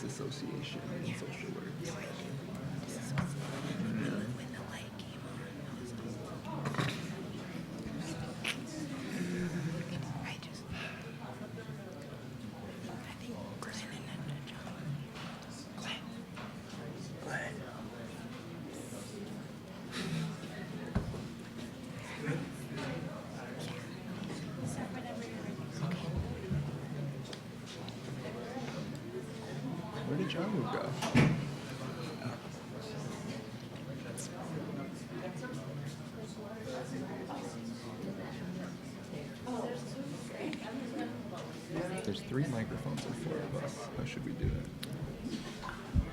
disassociation in social work. Where did Ajamu go? There's 3 microphones and 4 of us. How should we do it?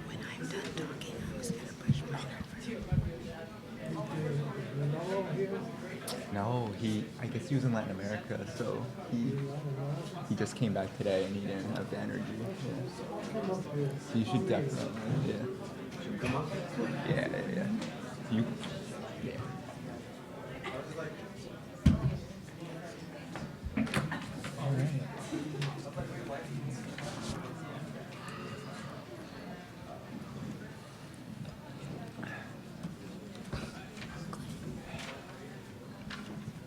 When I'm done talking, I'm just going to push my No, I guess he was in Latin America, so he just came back today and he didn't have the energy. Yeah. So you should definitely, yeah. Should we come up? Yeah. Yeah. All right.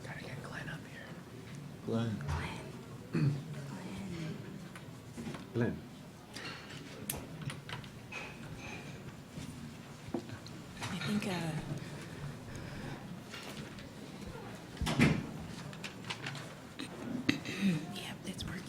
Gotta get Glen up here. Glen. Glen. I think, yeah, it's working.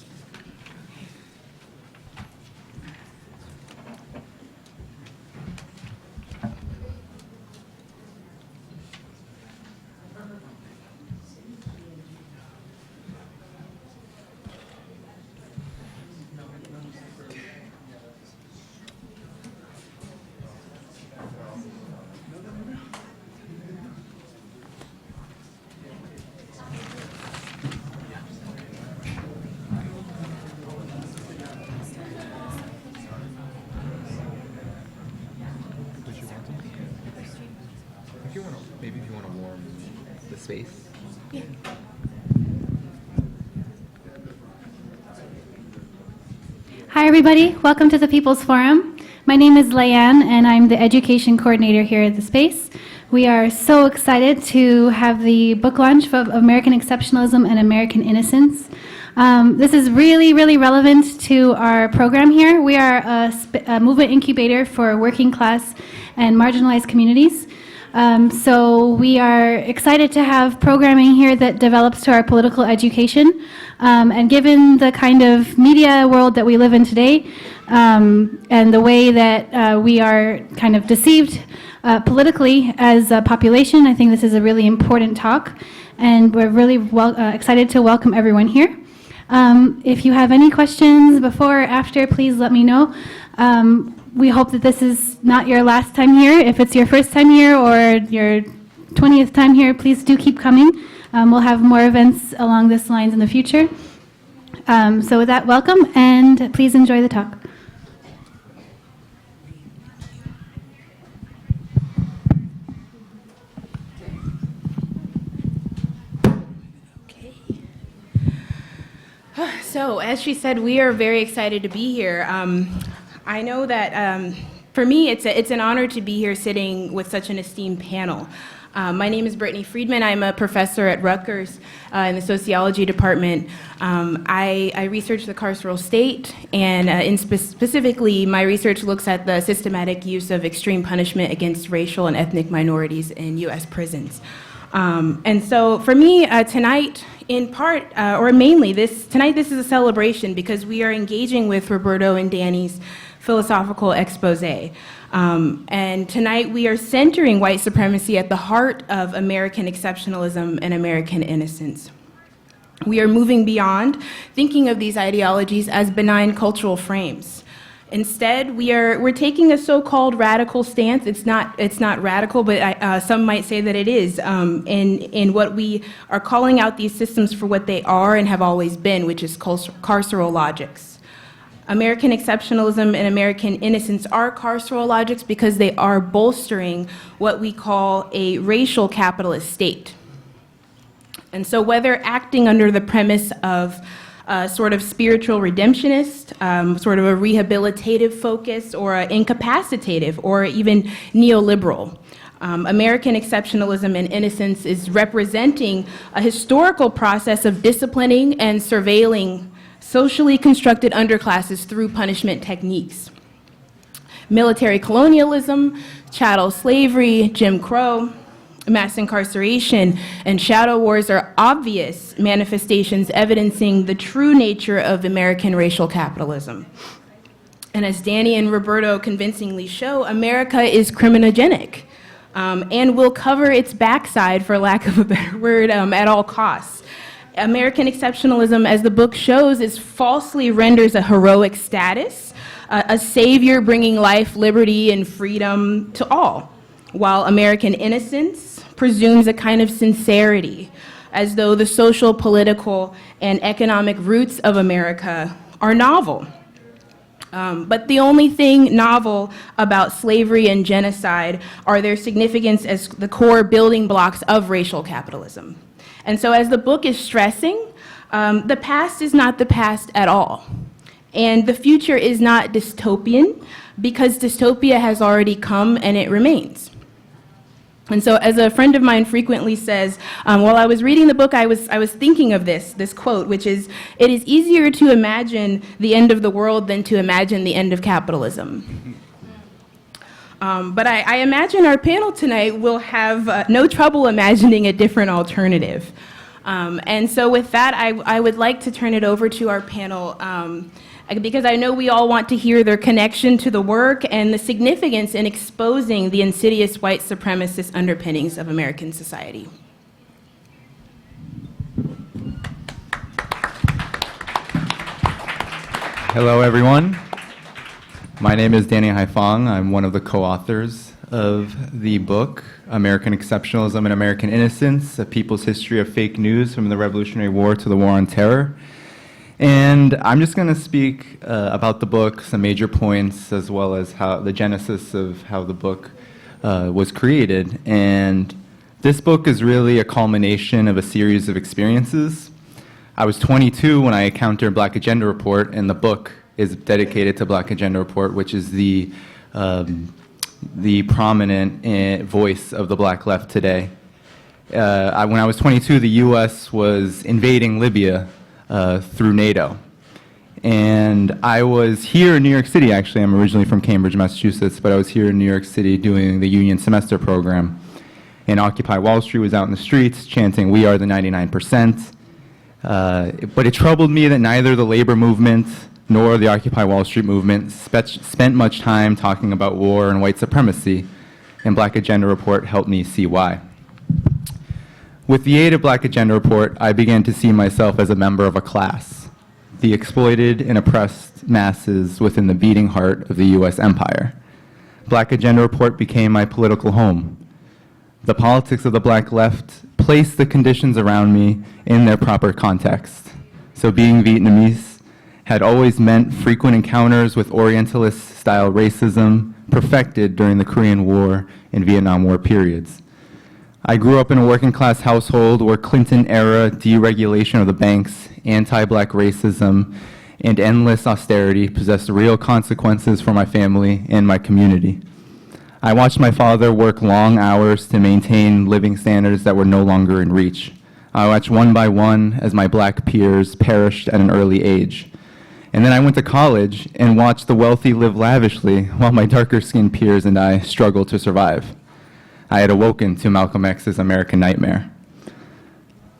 Maybe if you want to warm the space. Yeah. Hi, everybody. Welcome to the People's Forum. My name is Leanne, and I'm the education coordinator here at the space. We are so excited to have the book launch of American Exceptionalism and American Innocence. This is really, really relevant to our program here. We are a movement incubator for working class and marginalized communities. So we are excited to have programming here that develops to our political education. And given the kind of media world that we live in today, and the way that we are kind of deceived politically as a population, I think this is a really important talk. And we're really excited to welcome everyone here. If you have any questions before or after, please let me know. We hope that this is not your last time here. If it's your first time here or your 20th time here, please do keep coming. We'll have more events along this lines in the future. So with that, welcome, and please enjoy the talk. So, as she said, we are very excited to be here. I know that for me, it's an honor to be here sitting with such an esteemed panel. My name is Brittany Friedman. I'm a professor at Rutgers in the sociology department. I research the carceral state, and specifically, my research looks at the systematic use of extreme punishment against racial and ethnic minorities in U.S. prisons. And so for me, tonight, in part, or mainly, tonight this is a celebration because we are engaging with Roberto and Danny's philosophical expose. And tonight we are centering white supremacy at the heart of American exceptionalism and American innocence. We are moving beyond thinking of these ideologies as benign cultural frames. Instead, we're taking a so-called radical stance. It's not radical, but some might say that it is, in what we are calling out these systems for what they are and have always been, which is carceral logics. American exceptionalism and American innocence are carceral logics because they are bolstering what we call a racial capitalist state. And so whether acting under the premise of sort of spiritual redemptionist, sort of a rehabilitative focus, or an incapacitative, or even neoliberal. American exceptionalism and innocence is representing a historical process of disciplining and surveilling socially constructed underclasses through punishment techniques. Military colonialism, chattel slavery, Jim Crow, mass incarceration, and shadow wars are obvious manifestations evidencing the true nature of American racial capitalism. And as Danny and Roberto convincingly show, America is criminogenic, and will cover its backside, for lack of a better word, at all costs. American exceptionalism, as the book shows, is falsely renders a heroic status, a savior bringing life, liberty, and freedom to all, while American innocence presumes a kind of sincerity, as though the social, political, and economic roots of America are novel. But the only thing novel about slavery and genocide are their significance as the core building blocks of racial capitalism. And so as the book is stressing, the past is not the past at all. And the future is not dystopian, because dystopia has already come and it remains. And so, as a friend of mine frequently says, while I was reading the book, I was thinking of this quote, which is, "It is easier to imagine the end of the world than to imagine the end of capitalism." But I imagine our panel tonight will have no trouble imagining a different alternative. And so with that, I would like to turn it over to our panel, because I know we all want to hear their connection to the work and the significance in exposing the insidious white supremacist underpinnings of American society. Hello, everyone. My name is Danny Haiphong. I'm one of the co-authors of the book, American Exceptionalism and American Innocence, A People's History of Fake News from the Revolutionary War to the War on Terror. And I'm just going to speak about the book, some major points, as well as how the genesis of how the book was created. And this book is really a culmination of a series of experiences. I was 22 when I encountered Black Agenda Report, and the book is dedicated to Black Agenda Report, which is the prominent voice of the Black left today. When I was 22, the U.S. was invading Libya through NATO. And I was here in New York City, actually. I'm originally from Cambridge, Massachusetts, but I was here in New York City doing the union semester program. And Occupy Wall Street was out in the streets chanting, "We are the 99%. But it troubled me that neither the labor movement nor the Occupy Wall Street movement spent much time talking about war and white supremacy, and Black Agenda Report helped me see why. With the aid of Black Agenda Report, I began to see myself as a member of a class, the exploited and oppressed masses within the beating heart of the U.S. empire. Black Agenda Report became my political home. The politics of the Black left placed the conditions around me in their proper context. So being Vietnamese had always meant frequent encounters with Orientalist-style racism perfected during the Korean War and Vietnam War periods. I grew up in a working-class household where Clinton-era deregulation of the banks, anti-Black racism, and endless austerity possessed real consequences for my family and my community. I watched my father work long hours to maintain living standards that were no longer in reach. I watched one by one as my Black peers perished at an early age. And then I went to college and watched the wealthy live lavishly while my darker-skinned peers and I struggled to survive. I had awoken to Malcolm X's American Nightmare.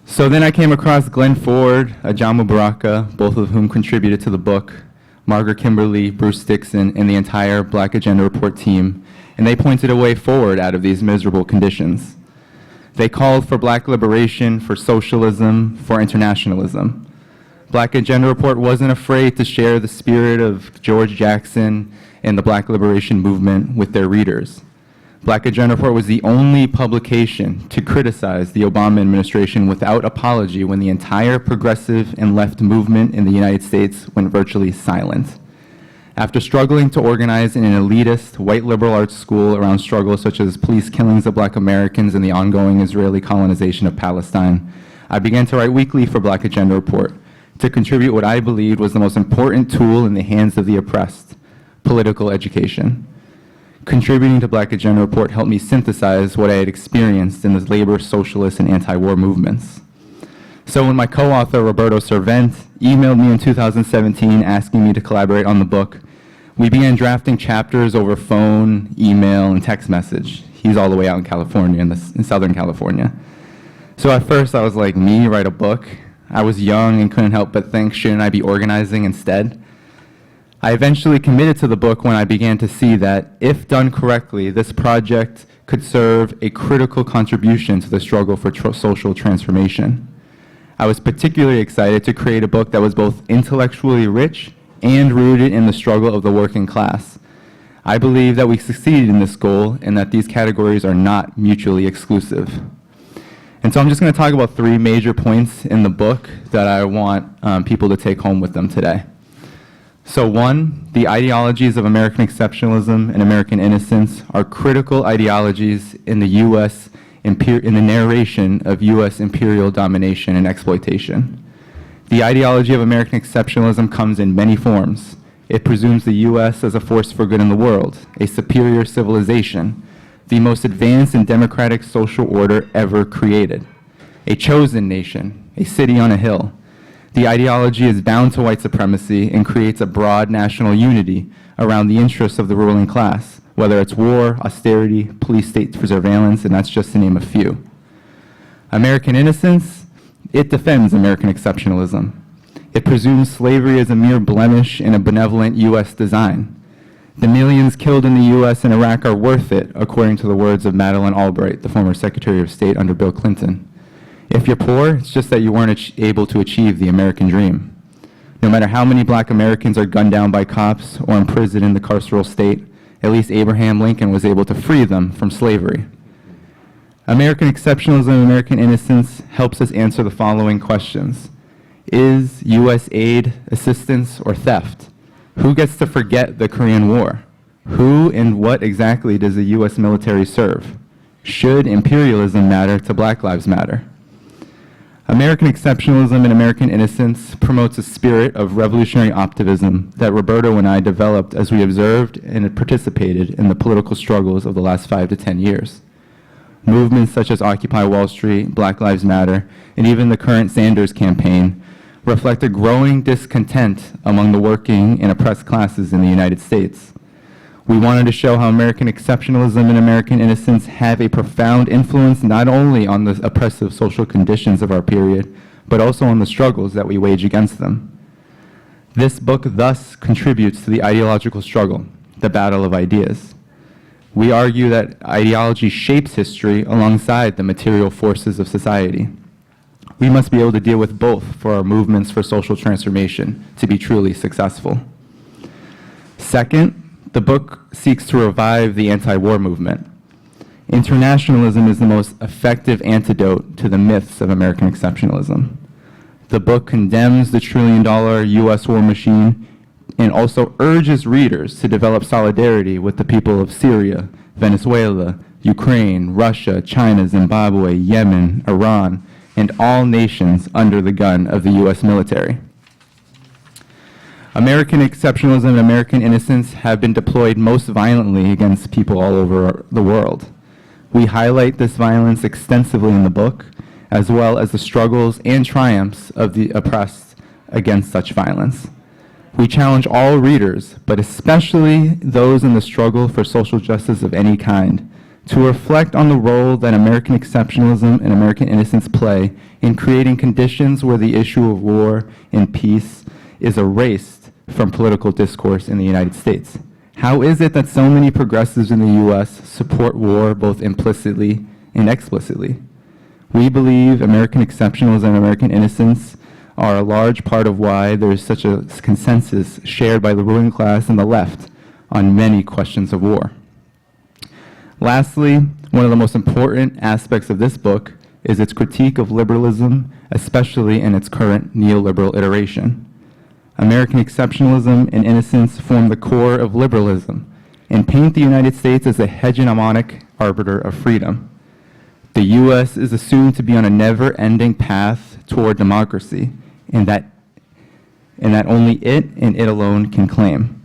So then I came across Glen Ford, Ajamu Baraka, both of whom contributed to the book, Margaret Kimberly, Bruce Dixon, and the entire Black Agenda Report team, and they pointed a way forward out of these miserable conditions. They called for Black liberation, for socialism, for internationalism. Black Agenda Report wasn't afraid to share the spirit of George Jackson and the Black liberation movement with their readers. Black Agenda Report was the only publication to criticize the Obama administration without apology when the entire progressive and left movement in the United States went virtually silent. After struggling to organize in an elitist, white liberal arts school around struggles such as police killings of Black Americans and the ongoing Israeli colonization of Palestine, I began to write weekly for Black Agenda Report, to contribute what I believed was the most important tool in the hands of the oppressed, political education. Contributing to Black Agenda Report helped me synthesize what I had experienced in the labor, socialist, and anti-war movements. So when my co-author, Roberto Servent, emailed me in 2017 asking me to collaborate on the book, we began drafting chapters over phone, email, and text message. He's all the way out in California, in Southern California. So at first I was like, me write a book? I was young and couldn't help but think, shouldn't I be organizing instead? I eventually committed to the book when I began to see that, if done correctly, this project could serve a critical contribution to the struggle for social transformation. I was particularly excited to create a book that was both intellectually rich and rooted in the struggle of the working class. I believe that we succeeded in this goal and that these categories are not mutually exclusive. And so I'm just going to talk about three major points in the book that I want people to take home with them today. So one, the ideologies of American exceptionalism and American innocence are critical ideologies in the in the narration of U.S. imperial domination and exploitation. The ideology of American exceptionalism comes in many forms. It presumes the U.S. as a force for good in the world, a superior civilization, the most advanced and democratic social order ever created, a chosen nation, a city on a hill. The ideology is bound to white supremacy and creates a broad national unity around the interests of the ruling class, whether it's war, austerity, police state surveillance, and that's just to name a few. American innocence, it defends American exceptionalism. It presumes slavery as a mere blemish in a benevolent U.S. design. The millions killed in the U.S. and Iraq are worth it, according to the words of Madeleine Albright, the former Secretary of State under Bill Clinton. If you're poor, it's just that you weren't able to achieve the American dream. No matter how many Black Americans are gunned down by cops or imprisoned in the carceral state, at least Abraham Lincoln was able to free them from slavery. American exceptionalism and American innocence helps us answer the following questions. Is U.S. aid assistance or theft? Who gets to forget the Korean War? Who and what exactly does the U.S. military serve? Should imperialism matter to Black Lives Matter? American exceptionalism and American innocence promotes a spirit of revolutionary optimism that Roberto and I developed as we observed and participated in the political struggles of the last 5 to 10 years. Movements such as Occupy Wall Street, Black Lives Matter, and even the current Sanders campaign reflect a growing discontent among the working and oppressed classes in the United States. We wanted to show how American exceptionalism and American innocence have a profound influence not only on the oppressive social conditions of our period, but also on the struggles that we wage against them. This book thus contributes to the ideological struggle, the battle of ideas. We argue that ideology shapes history alongside the material forces of society. We must be able to deal with both for our movements for social transformation to be truly successful. Second, the book seeks to revive the anti-war movement. Internationalism is the most effective antidote to the myths of American exceptionalism. The book condemns the trillion-dollar U.S. war machine and also urges readers to develop solidarity with the people of Syria, Venezuela, Ukraine, Russia, China, Zimbabwe, Yemen, Iran, and all nations under the gun of the U.S. military. American exceptionalism and American innocence have been deployed most violently against people all over the world. We highlight this violence extensively in the book, as well as the struggles and triumphs of the oppressed against such violence. We challenge all readers, but especially those in the struggle for social justice of any kind, to reflect on the role that American exceptionalism and American innocence play in creating conditions where the issue of war and peace is erased from political discourse in the United States. How is it that so many progressives in the U.S. support war both implicitly and explicitly? We believe American exceptionalism and American innocence are a large part of why there is such a consensus shared by the ruling class and the left on many questions of war. Lastly, one of the most important aspects of this book is its critique of liberalism, especially in its current neoliberal iteration. American exceptionalism and innocence form the core of liberalism and paint the United States as a hegemonic arbiter of freedom. The U.S. is assumed to be on a never-ending path toward democracy, and that and that only it and it alone can claim.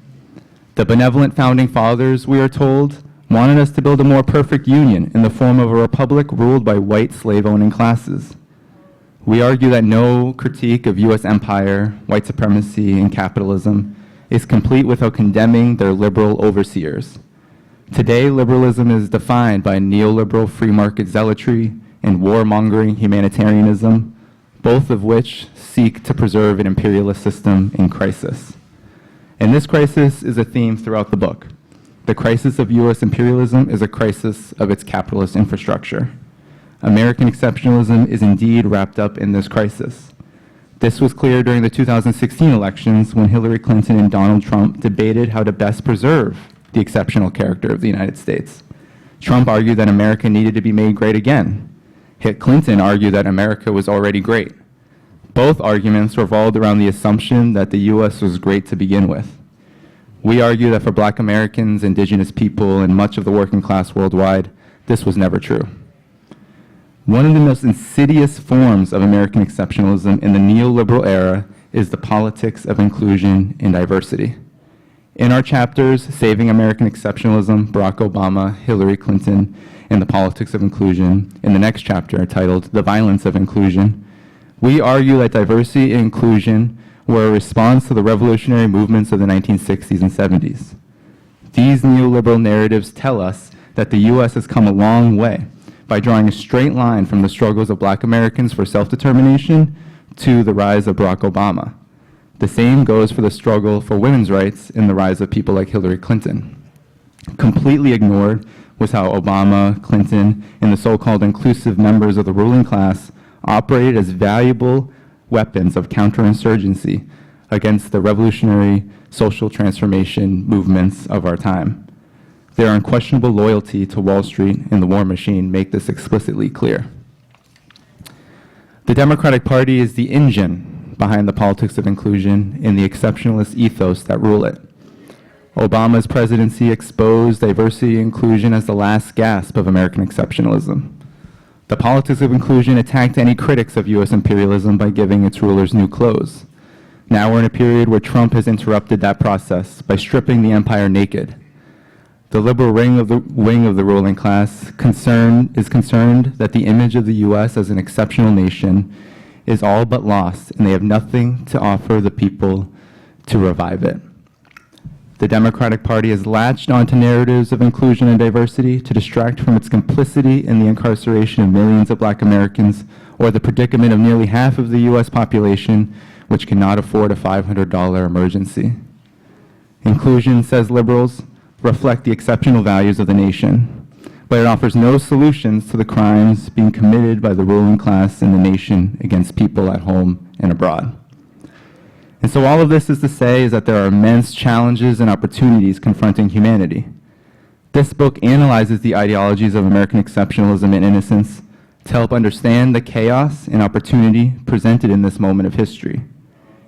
The benevolent founding fathers, we are told, wanted us to build a more perfect union in the form of a republic ruled by white slave-owning classes. We argue that no critique of U.S. empire, white supremacy, and capitalism is complete without condemning their liberal overseers. Today, liberalism is defined by neoliberal free market zealotry and warmongering humanitarianism, both of which seek to preserve an imperialist system in crisis. And this crisis is a theme throughout the book. The crisis of U.S. imperialism is a crisis of its capitalist infrastructure. American exceptionalism is indeed wrapped up in this crisis. This was clear during the 2016 elections when Hillary Clinton and Donald Trump debated how to best preserve the exceptional character of the United States. Trump argued that America needed to be made great again. Clinton argued that America was already great. Both arguments revolved around the assumption that the U.S. was great to begin with. We argue that for Black Americans, indigenous people, and much of the working class worldwide, this was never true. One of the most insidious forms of American exceptionalism in the neoliberal era is the politics of inclusion and diversity. In our chapters, Saving American Exceptionalism, Barack Obama, Hillary Clinton, and the Politics of Inclusion, in the next chapter titled The Violence of Inclusion, we argue that diversity and inclusion were a response to the revolutionary movements of the 1960s and 70s. These neoliberal narratives tell us that the U.S. has come a long way by drawing a straight line from the struggles of Black Americans for self-determination to the rise of Barack Obama. The same goes for the struggle for women's rights and the rise of people like Hillary Clinton. Completely ignored was how Obama, Clinton, and the so-called inclusive members of the ruling class operated as valuable weapons of counterinsurgency against the revolutionary social transformation movements of our time. Their unquestionable loyalty to Wall Street and the war machine make this explicitly clear. The Democratic Party is the engine behind the politics of inclusion and the exceptionalist ethos that rule it. Obama's presidency exposed diversity and inclusion as the last gasp of American exceptionalism. The politics of inclusion attacked any critics of U.S. imperialism by giving its rulers new clothes. Now we're in a period where Trump has interrupted that process by stripping the empire naked. The liberal wing of the ruling class is concerned that the image of the U.S. as an exceptional nation is all but lost, and they have nothing to offer the people to revive it. The Democratic Party has latched onto narratives of inclusion and diversity to distract from its complicity in the incarceration of millions of Black Americans or the predicament of nearly half of the U.S. population, which cannot afford a $500 emergency. Inclusion, says liberals, reflect the exceptional values of the nation, but it offers no solutions to the crimes being committed by the ruling class and the nation against people at home and abroad. And so all of this is to say is that there are immense challenges and opportunities confronting humanity. This book analyzes the ideologies of American exceptionalism and innocence to help understand the chaos and opportunity presented in this moment of history.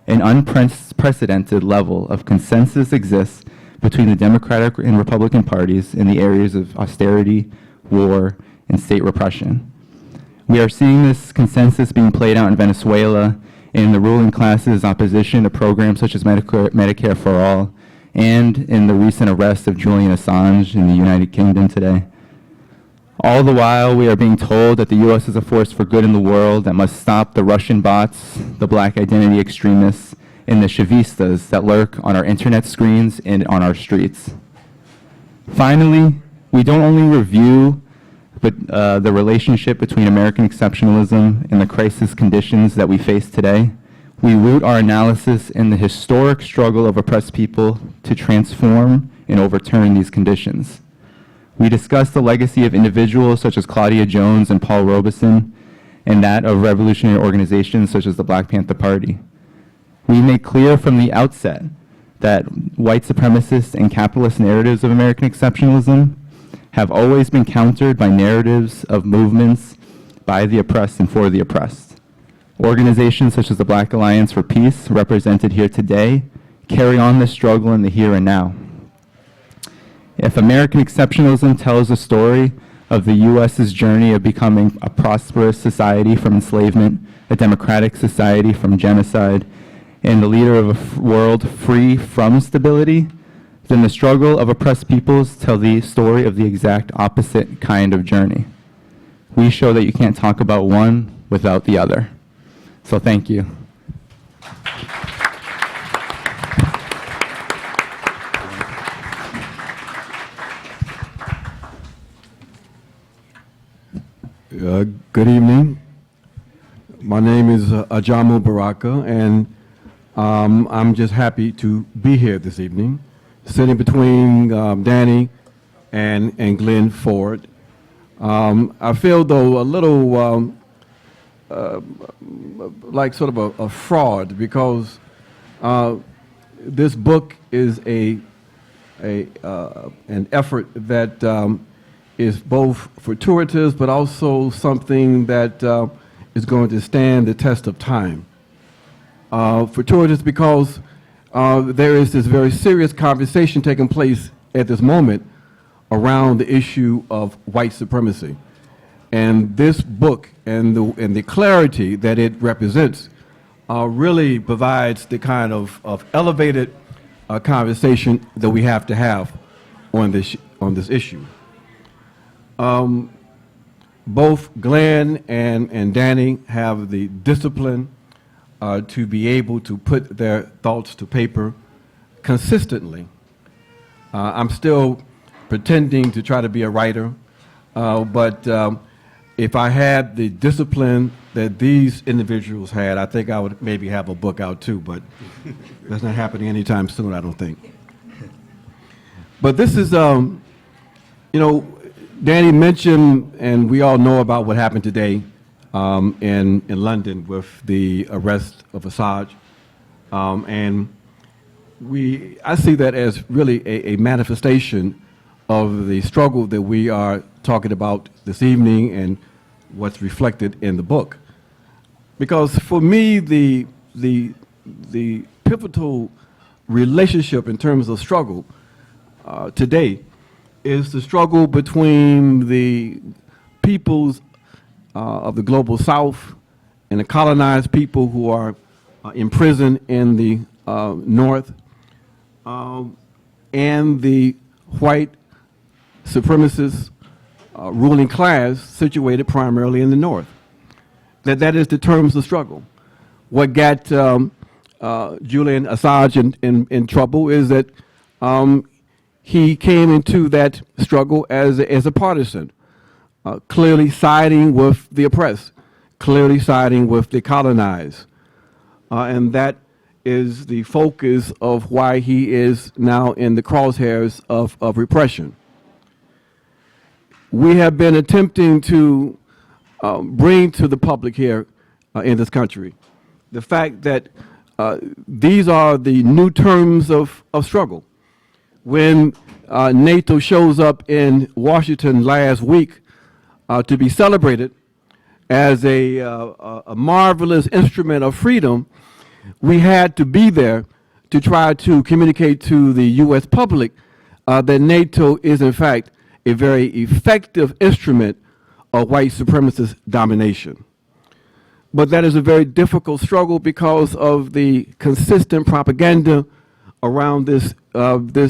An unprecedented level of consensus exists between the Democratic and Republican parties in the areas of austerity, war, and state repression. We are seeing this consensus being played out in Venezuela in the ruling class's opposition to programs such as Medicare for All, and in the recent arrest of Julian Assange in the United Kingdom today. All the while, we are being told that the U.S. is a force for good in the world that must stop the Russian bots, the Black identity extremists, and the Chavistas that lurk on our internet screens and on our streets. Finally, we don't only review the relationship between American exceptionalism and the crisis conditions that we face today. We root our analysis in the historic struggle of oppressed people to transform and overturn these conditions. We discuss the legacy of individuals such as Claudia Jones and Paul Robeson, and that of revolutionary organizations such as the Black Panther Party. We make clear from the outset that white supremacist and capitalist narratives of American exceptionalism have always been countered by narratives of movements by the oppressed and for the oppressed. Organizations such as the Black Alliance for Peace, represented here today, carry on this struggle in the here and now. If American exceptionalism tells a story of the U.S.'s journey of becoming a prosperous society from enslavement, a democratic society from genocide, and the leader of a world free from stability, then the struggle of oppressed peoples tell the story of the exact opposite kind of journey. We show that you can't talk about one without the other. So thank you. Good evening. My name is Ajamu Baraka, and I'm just happy to be here this evening, sitting between Danny and Glen Ford. I feel, though, a little like sort of a fraud, because this book is an effort that is both fortuitous, but also something that is going to stand the test of time. Fortuitous because there is this very serious conversation taking place at this moment around the issue of white supremacy. And this book and the clarity that it represents really provides the kind of elevated conversation that we have to have on this issue. Both Glen and Danny have the discipline to be able to put their thoughts to paper consistently. I'm still pretending to try to be a writer, but if I had the discipline that these individuals had, I think I would maybe have a book out too, but that's not happening anytime soon, I don't think. But this is, you know, Danny mentioned, and we all know about what happened today in London with the arrest of Assange. And I see that as really a manifestation of the struggle that we are talking about this evening and what's reflected in the book. Because for me, the pivotal relationship in terms of struggle today is the struggle between the peoples of the global south and the colonized people who are imprisoned in the north, and the white supremacist ruling class situated primarily in the north. That is the terms of struggle. What got Julian Assange in trouble is that he came into that struggle as a partisan, clearly siding with the oppressed, clearly siding with the colonized. And that is the focus of why he is now in the crosshairs of repression. We have been attempting to bring to the public here in this country the fact that these are the new terms of struggle. When NATO shows up in Washington last week to be celebrated as a marvelous instrument of freedom, we had to be there to try to communicate to the U.S. public that NATO is, in fact, a very effective instrument of white supremacist domination. But that is a very difficult struggle because of the consistent propaganda around this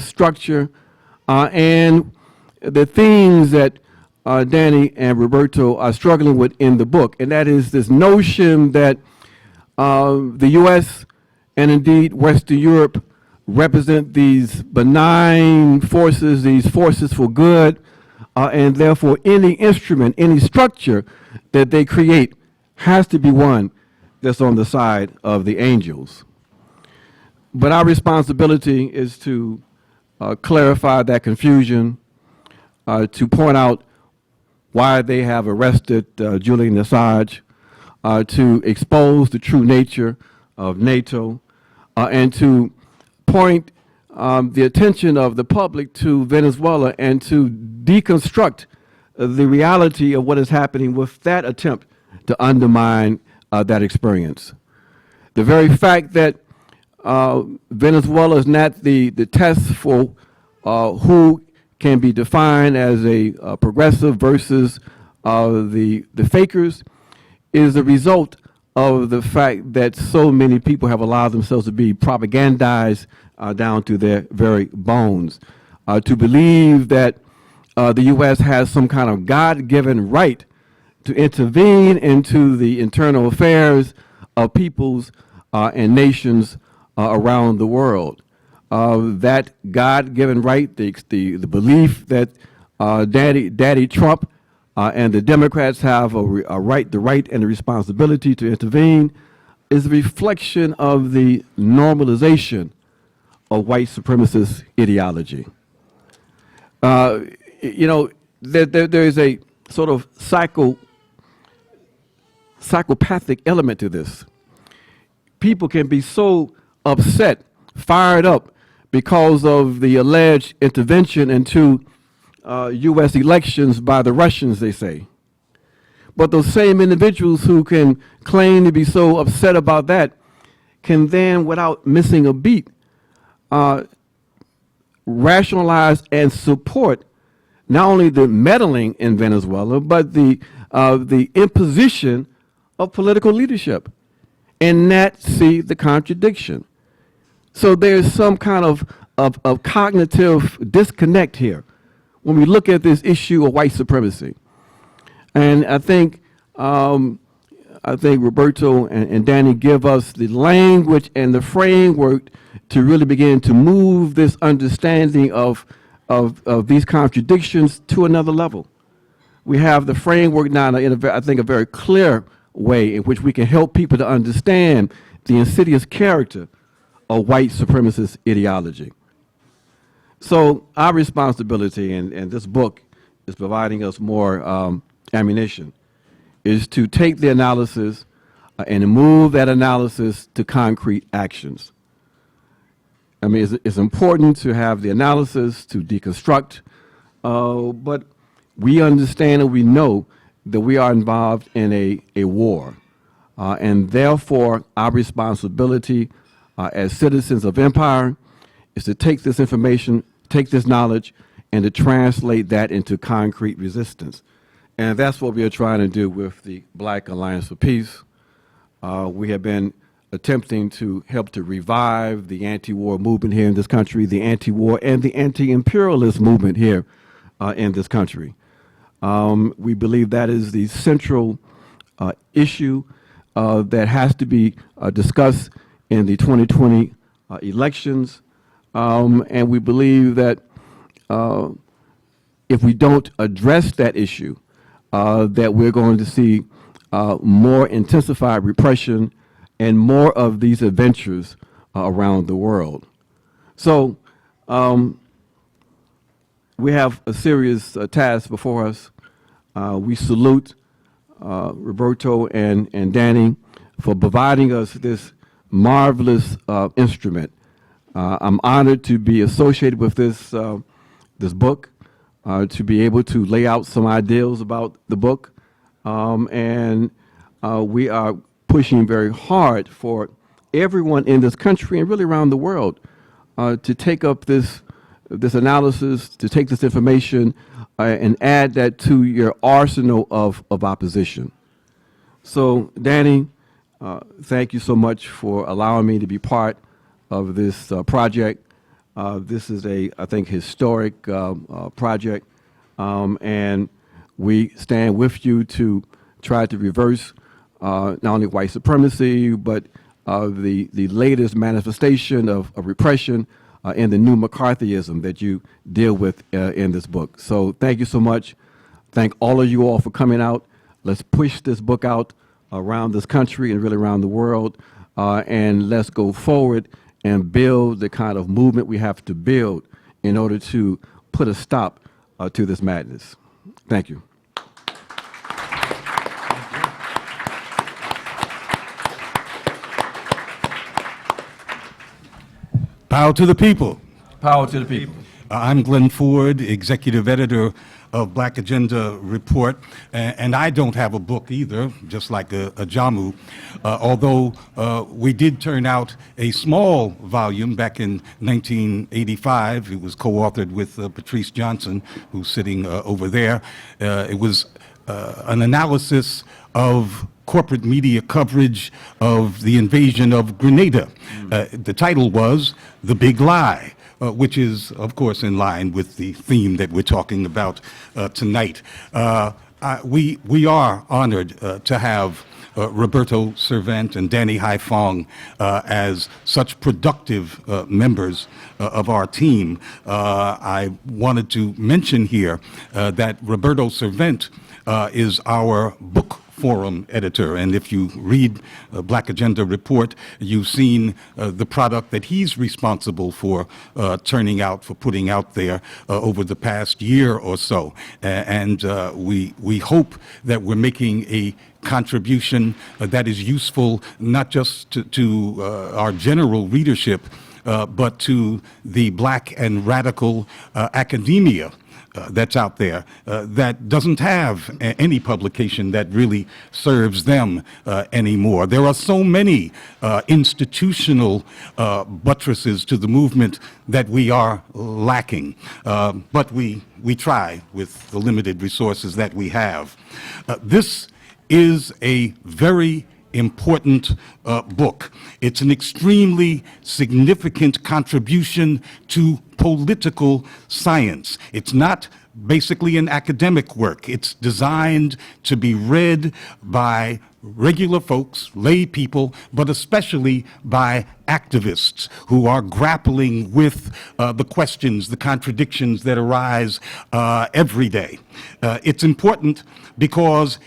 structure and the things that Danny and Roberto are struggling with in the book, and that is this notion that the U.S. and indeed Western Europe represent these benign forces, these forces for good, and therefore any instrument, any structure that they create has to be one that's on the side of the angels. But our responsibility is to clarify that confusion, to point out why they have arrested Julian Assange, to expose the true nature of NATO, and to point the attention of the public to Venezuela and to deconstruct the reality of what is happening with that attempt to undermine that experience. The very fact that Venezuela is not the test for who can be defined as a progressive versus the fakers is a result of the fact that so many people have allowed themselves to be propagandized down to their very bones. To believe that the U.S. has some kind of God-given right to intervene into the internal affairs of peoples and nations around the world. That God-given right, the belief that Daddy Trump and the Democrats have the right and the responsibility to intervene, is a reflection of the normalization of white supremacist ideology. You know, there is a sort of psychopathic element to this. People can be so upset, fired up, because of the alleged intervention into U.S. elections by the Russians, they say. But those same individuals who can claim to be so upset about that can then, without missing a beat, rationalize and support not only the meddling in Venezuela, but the imposition of political leadership, and not see the contradiction. So there's some kind of cognitive disconnect here when we look at this issue of white supremacy. And I think Roberto and Danny give us the language and the framework to really begin to move this understanding of these contradictions to another level. We have the framework now in I think a very clear way in which we can help people to understand the insidious character of white supremacist ideology. So our responsibility, and this book is providing us more ammunition, is to take the analysis and move that analysis to concrete actions. I mean, it's important to have the analysis to deconstruct, but we understand and we know that we are involved in a war. And therefore, our responsibility as citizens of empire is to take this information, take this knowledge, and to translate that into concrete resistance. And that's what we are trying to do with the Black Alliance for Peace. We have been attempting to help to revive the anti-war movement here in this country, the anti-war and the anti-imperialist movement here in this country. We believe that is the central issue that has to be discussed in the 2020 elections. And we believe that if we don't address that issue, that we're going to see more intensified repression and more of these adventures around the world. So we have a serious task before us. We salute Roberto and Danny for providing us this marvelous instrument. I'm honored to be associated with this book, to be able to lay out some ideals about the book, and we are pushing very hard for everyone in this country and really around the world to take up this analysis, to take this information and add that to your arsenal of opposition. So, Danny, thank you so much for allowing me to be part of this project. This is I think, historic project, and we stand with you to try to reverse not only white supremacy, but the latest manifestation of repression and the new McCarthyism that you deal with in this book. So thank you so much. Thank all of you all for coming out. Let's push this book out around this country and really around the world, and let's go forward and build the kind of movement we have to build in order to put a stop to this madness. Thank you. Power to the people. Power to the people. I'm Glen Ford, executive editor of Black Agenda Report, and I don't have a book either, just like Ajamu, although we did turn out a small volume back in 1985. It was co-authored with Patrice Johnson, who's sitting over there. It was an analysis of corporate media coverage of the invasion of Grenada. The title was The Big Lie, which is, of course, in line with the theme that we're talking about tonight. We are honored to have Roberto Servant and Danny Haiphong as such productive members of our team. I wanted to mention here that Roberto Servant is our book forum editor, and if you read Black Agenda Report, you've seen the product that he's responsible for turning out, for putting out there over the past year or so. And we hope that we're making a contribution that is useful not just to our general readership, but to the black and radical academia that's out there that doesn't have any publication that really serves them anymore. There are so many institutional buttresses to the movement that we are lacking, but we try with the limited resources that we have. This is a very important book. It's an extremely significant contribution to political science. It's not basically an academic work. It's designed to be read by regular folks, lay people, but especially by activists who are grappling with the questions, the contradictions that arise every day. It's important because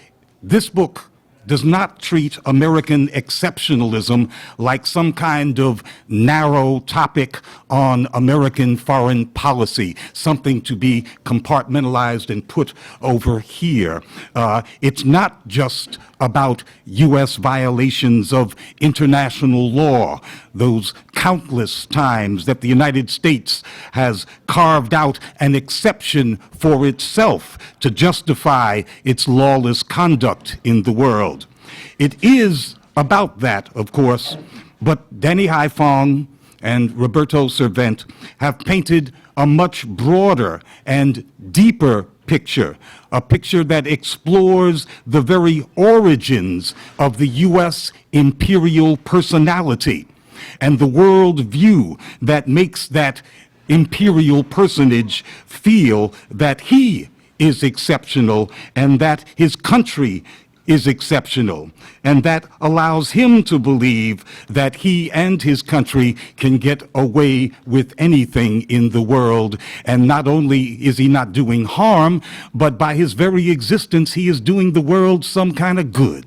this book does not treat American exceptionalism like some kind of narrow topic on American foreign policy, something to be compartmentalized and put over here. It's not just about U.S. violations of international law, those countless times that the United States has carved out an exception for itself to justify its lawless conduct in the world. It is about that, of course, but Danny Haiphong and Roberto Servant have painted a much broader and deeper picture, a picture that explores the very origins of the U.S. imperial personality and the world view that makes that imperial personage feel that he is exceptional and that his country is exceptional, and that allows him to believe that he and his country can get away with anything in the world. And not only is he not doing harm, but by his very existence, he is doing the world some kind of good.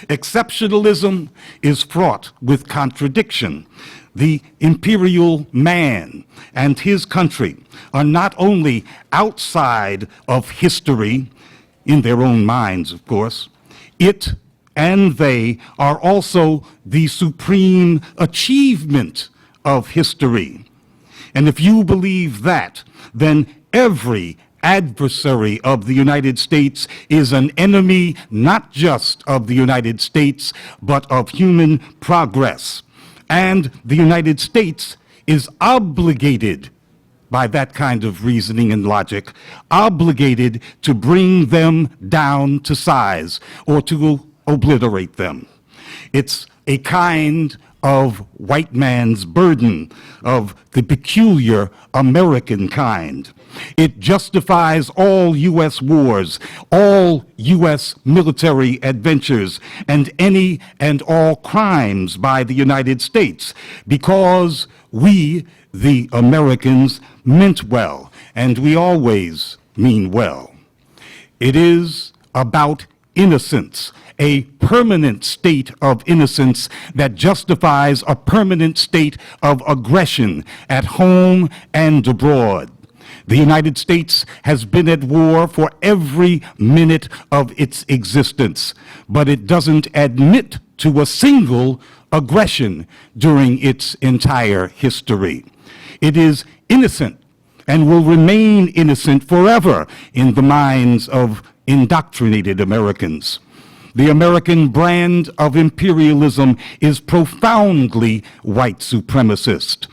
Exceptionalism is fraught with contradiction. The imperial man and his country are not only outside of history, in their own minds, of course, it and they are also the supreme achievement of history. And if you believe that, then every adversary of the United States is an enemy not just of the United States, but of human progress. And the United States is obligated by that kind of reasoning and logic, obligated to bring them down to size or to obliterate them. It's a kind of white man's burden, of the peculiar American kind. It justifies all U.S. wars, all U.S. military adventures, and any and all crimes by the United States, because we, the Americans, meant well, and we always mean well. It is about innocence, a permanent state of innocence that justifies a permanent state of aggression at home and abroad. The United States has been at war for every minute of its existence, but it doesn't admit to a single aggression during its entire history. It is innocent and will remain innocent forever in the minds of indoctrinated Americans. The American brand of imperialism is profoundly white supremacist.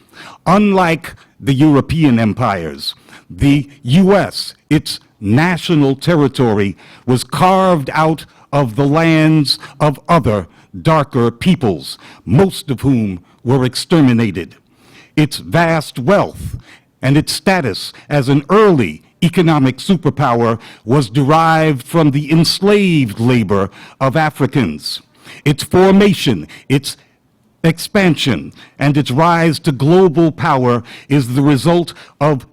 Unlike the European empires, the U.S., its national territory, was carved out of the lands of other darker peoples, most of whom were exterminated. Its vast wealth and its status as an early economic superpower was derived from the enslaved labor of Africans. Its formation, its expansion, and its rise to global power is the result of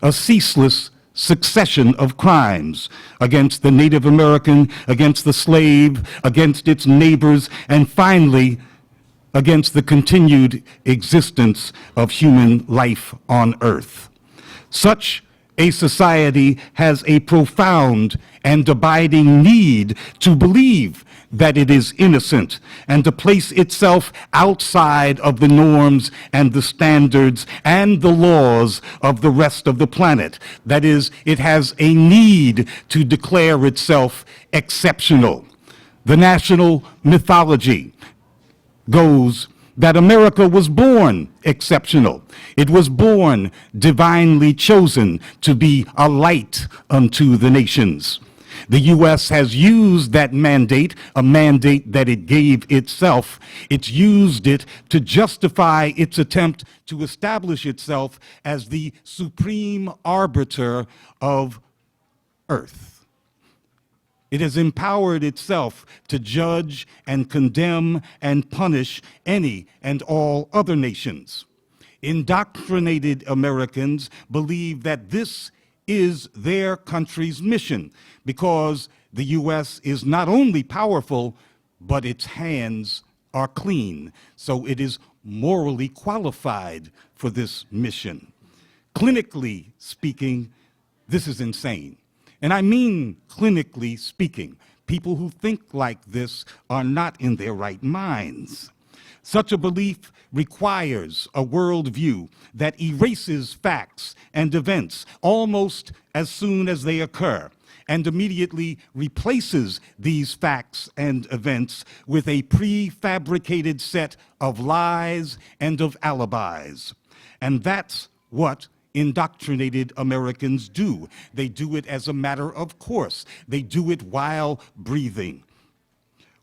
a ceaseless succession of crimes against the Native American, against the slave, against its neighbors, and finally, against the continued existence of human life on earth. Such a society has a profound and abiding need to believe that it is innocent and to place itself outside of the norms and the standards and the laws of the rest of the planet. That is, it has a need to declare itself exceptional. The national mythology goes that America was born exceptional. It was born divinely chosen to be a light unto the nations. The U.S. has used that mandate, a mandate that it gave itself. It's used it to justify its attempt to establish itself as the supreme arbiter of Earth. It has empowered itself to judge and condemn and punish any and all other nations. Indoctrinated Americans believe that this is their country's mission because the U.S. is not only powerful, but its hands are clean. So it is morally qualified for this mission. Clinically speaking, this is insane. And I mean clinically speaking. People who think like this are not in their right minds. Such a belief requires a worldview that erases facts and events almost as soon as they occur and immediately replaces these facts and events with a prefabricated set of lies and of alibis. And that's what indoctrinated Americans do. They do it as a matter of course. They do it while breathing.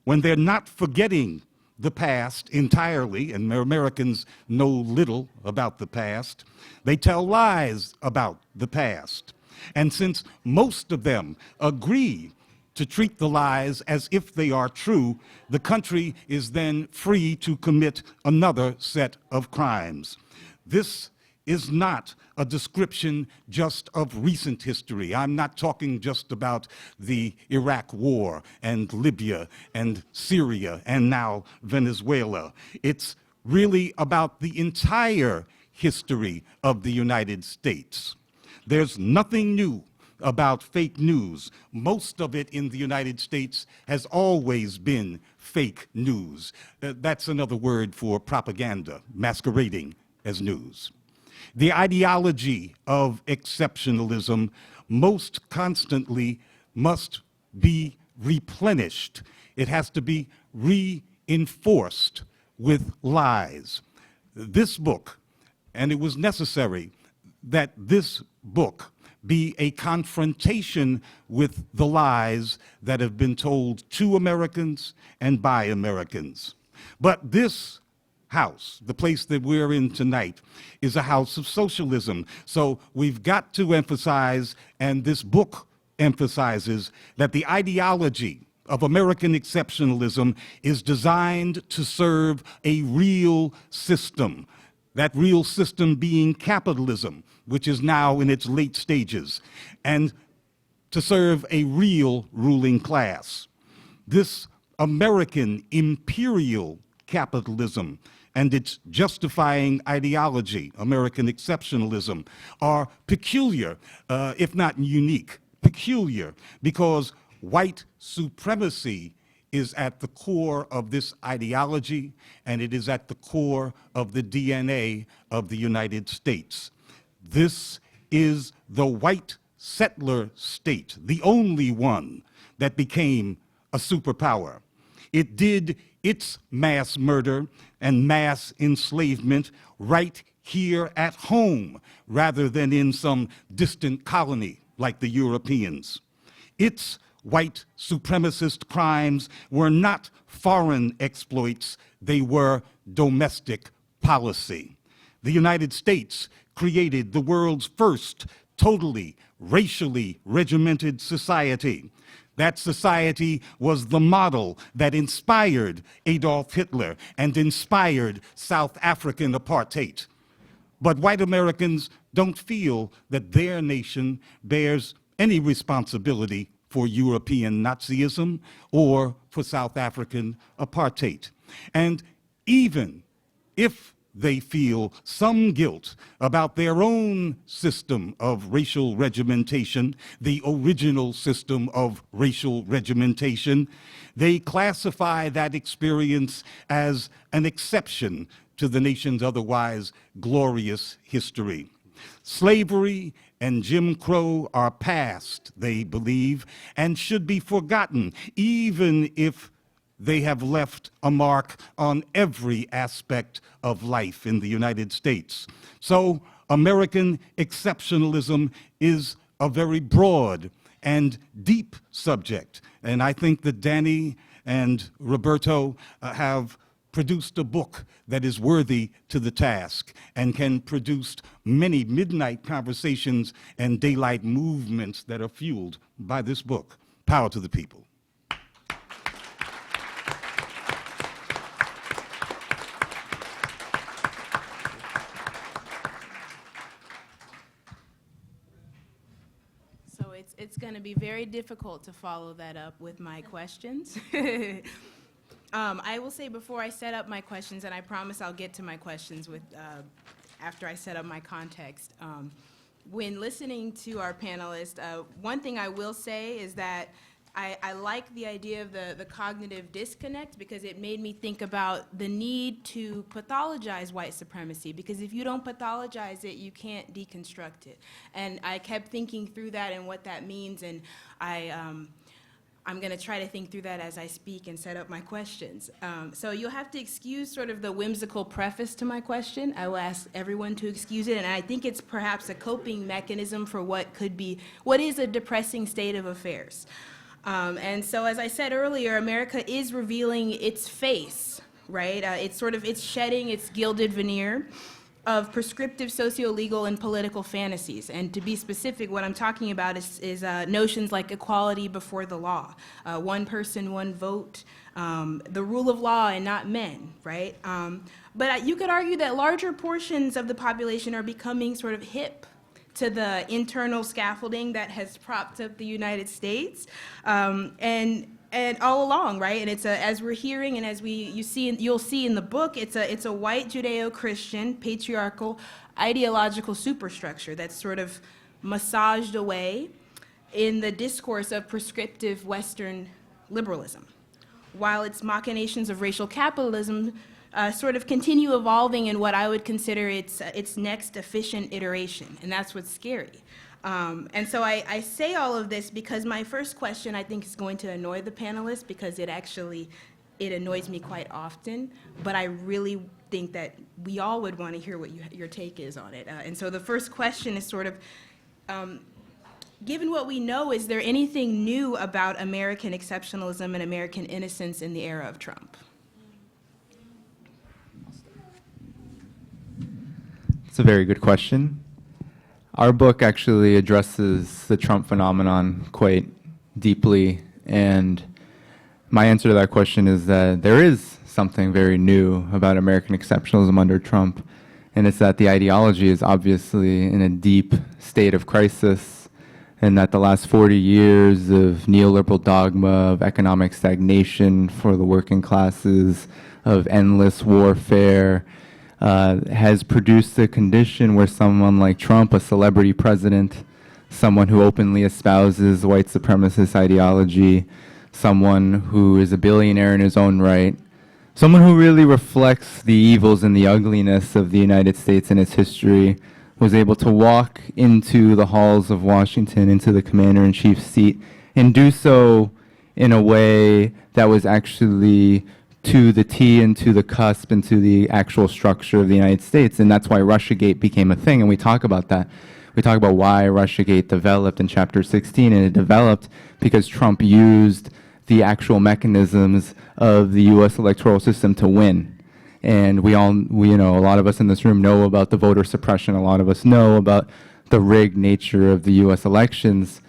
When they're not forgetting the past entirely, and Americans know little about the past, they tell lies about the past. And since most of them agree to treat the lies as if they are true, the country is then free to commit another set of crimes. This is not a description just of recent history. I'm not talking just about the Iraq War and Libya and Syria and now Venezuela. It's really about the entire history of the United States. There's nothing new about fake news. Most of it in the United States has always been fake news. That's another word for propaganda, masquerading as news. The ideology of exceptionalism most constantly must be replenished. It has to be reinforced with lies. This book, and it was necessary that this book be a confrontation with the lies that have been told to Americans and by Americans. But this house, the place that we're in tonight, is a house of socialism. So we've got to emphasize, and this book emphasizes, that the ideology of American exceptionalism is designed to serve a real system, that real system being capitalism, which is now in its late stages, and to serve a real ruling class. This American imperial capitalism and its justifying ideology, American exceptionalism, are peculiar, if not unique. Peculiar because white supremacy is at the core of this ideology, and it is at the core of the DNA of the United States. This is the white settler state, the only one that became a superpower. It did its mass murder and mass enslavement right here at home, rather than in some distant colony like the Europeans. Its white supremacist crimes were not foreign exploits, they were domestic policy. The United States created the world's first totally racially regimented society. That society was the model that inspired Adolf Hitler and inspired South African apartheid. But white Americans don't feel that their nation bears any responsibility for European Nazism or for South African apartheid. And even if they feel some guilt about their own system of racial regimentation, the original system of racial regimentation, they classify that experience as an exception to the nation's otherwise glorious history. Slavery and Jim Crow are past, they believe, and should be forgotten, even if they have left a mark on every aspect of life in the United States. So American exceptionalism is a very broad and deep subject. And I think that Danny and Roberto have produced a book that is worthy to the task and can produce many midnight conversations and daylight movements that are fueled by this book. Power to the people. It's going to be very difficult to follow that up with my questions. I will say before I set up my questions, and I promise I'll get to my questions after I set up my context. When listening to our panelists, one thing I will say is that I like the idea of the cognitive disconnect, because it made me think about the need to pathologize white supremacy, because if you don't pathologize it, you can't deconstruct it. And I kept thinking through that and what that means, and I'm going to try to think through that as I speak and set up my questions. So you'll have to excuse sort of the whimsical preface to my question. I will ask everyone to excuse it, and I think it's perhaps a coping mechanism for what is a depressing state of affairs. And so, as I said earlier, America is revealing its face, right? It's shedding its gilded veneer of prescriptive socio-legal and political fantasies. And to be specific, what I'm talking about is notions like equality before the law, one person, one vote, the rule of law and not men, right? But you could argue that larger portions of the population are becoming sort of hip to the internal scaffolding that has propped up the United States, and all along, right? And as we're hearing, and as you'll see in the book, it's a white Judeo-Christian patriarchal ideological superstructure that's sort of massaged away in the discourse of prescriptive Western liberalism, while its machinations of racial capitalism sort of continue evolving in what I would consider its next efficient iteration, and that's what's scary. And so I say all of this because my first question, I think, is going to annoy the panelists, because it annoys me quite often, but I really think that we all would want to hear what your take is on it. And so the first question is sort of, given what we know, is there anything new about American exceptionalism and American innocence in the era of Trump? It's a very good question. Our book actually addresses the Trump phenomenon quite deeply, and my answer to that question is that there is something very new about American exceptionalism under Trump, and it's that the ideology is obviously in a deep state of crisis, and that the last 40 years of neoliberal dogma, of economic stagnation for the working classes, of endless warfare, has produced a condition where someone like Trump, a celebrity president, someone who openly espouses white supremacist ideology, someone who is a billionaire in his own right, someone who really reflects the evils and the ugliness of the United States and its history, was able to walk into the halls of Washington, into the commander-in-chief's seat, and do so in a way that was actually to the T and to the cusp and to the actual structure of the United States. And that's why Russiagate became a thing. And we talk about that. We talk about why Russiagate developed in Chapter 16. And it developed because Trump used the actual mechanisms of the U.S. electoral system to win. And we, you know, a lot of us in this room know about the voter suppression. A lot of us know about the rigged nature of the U.S. elections.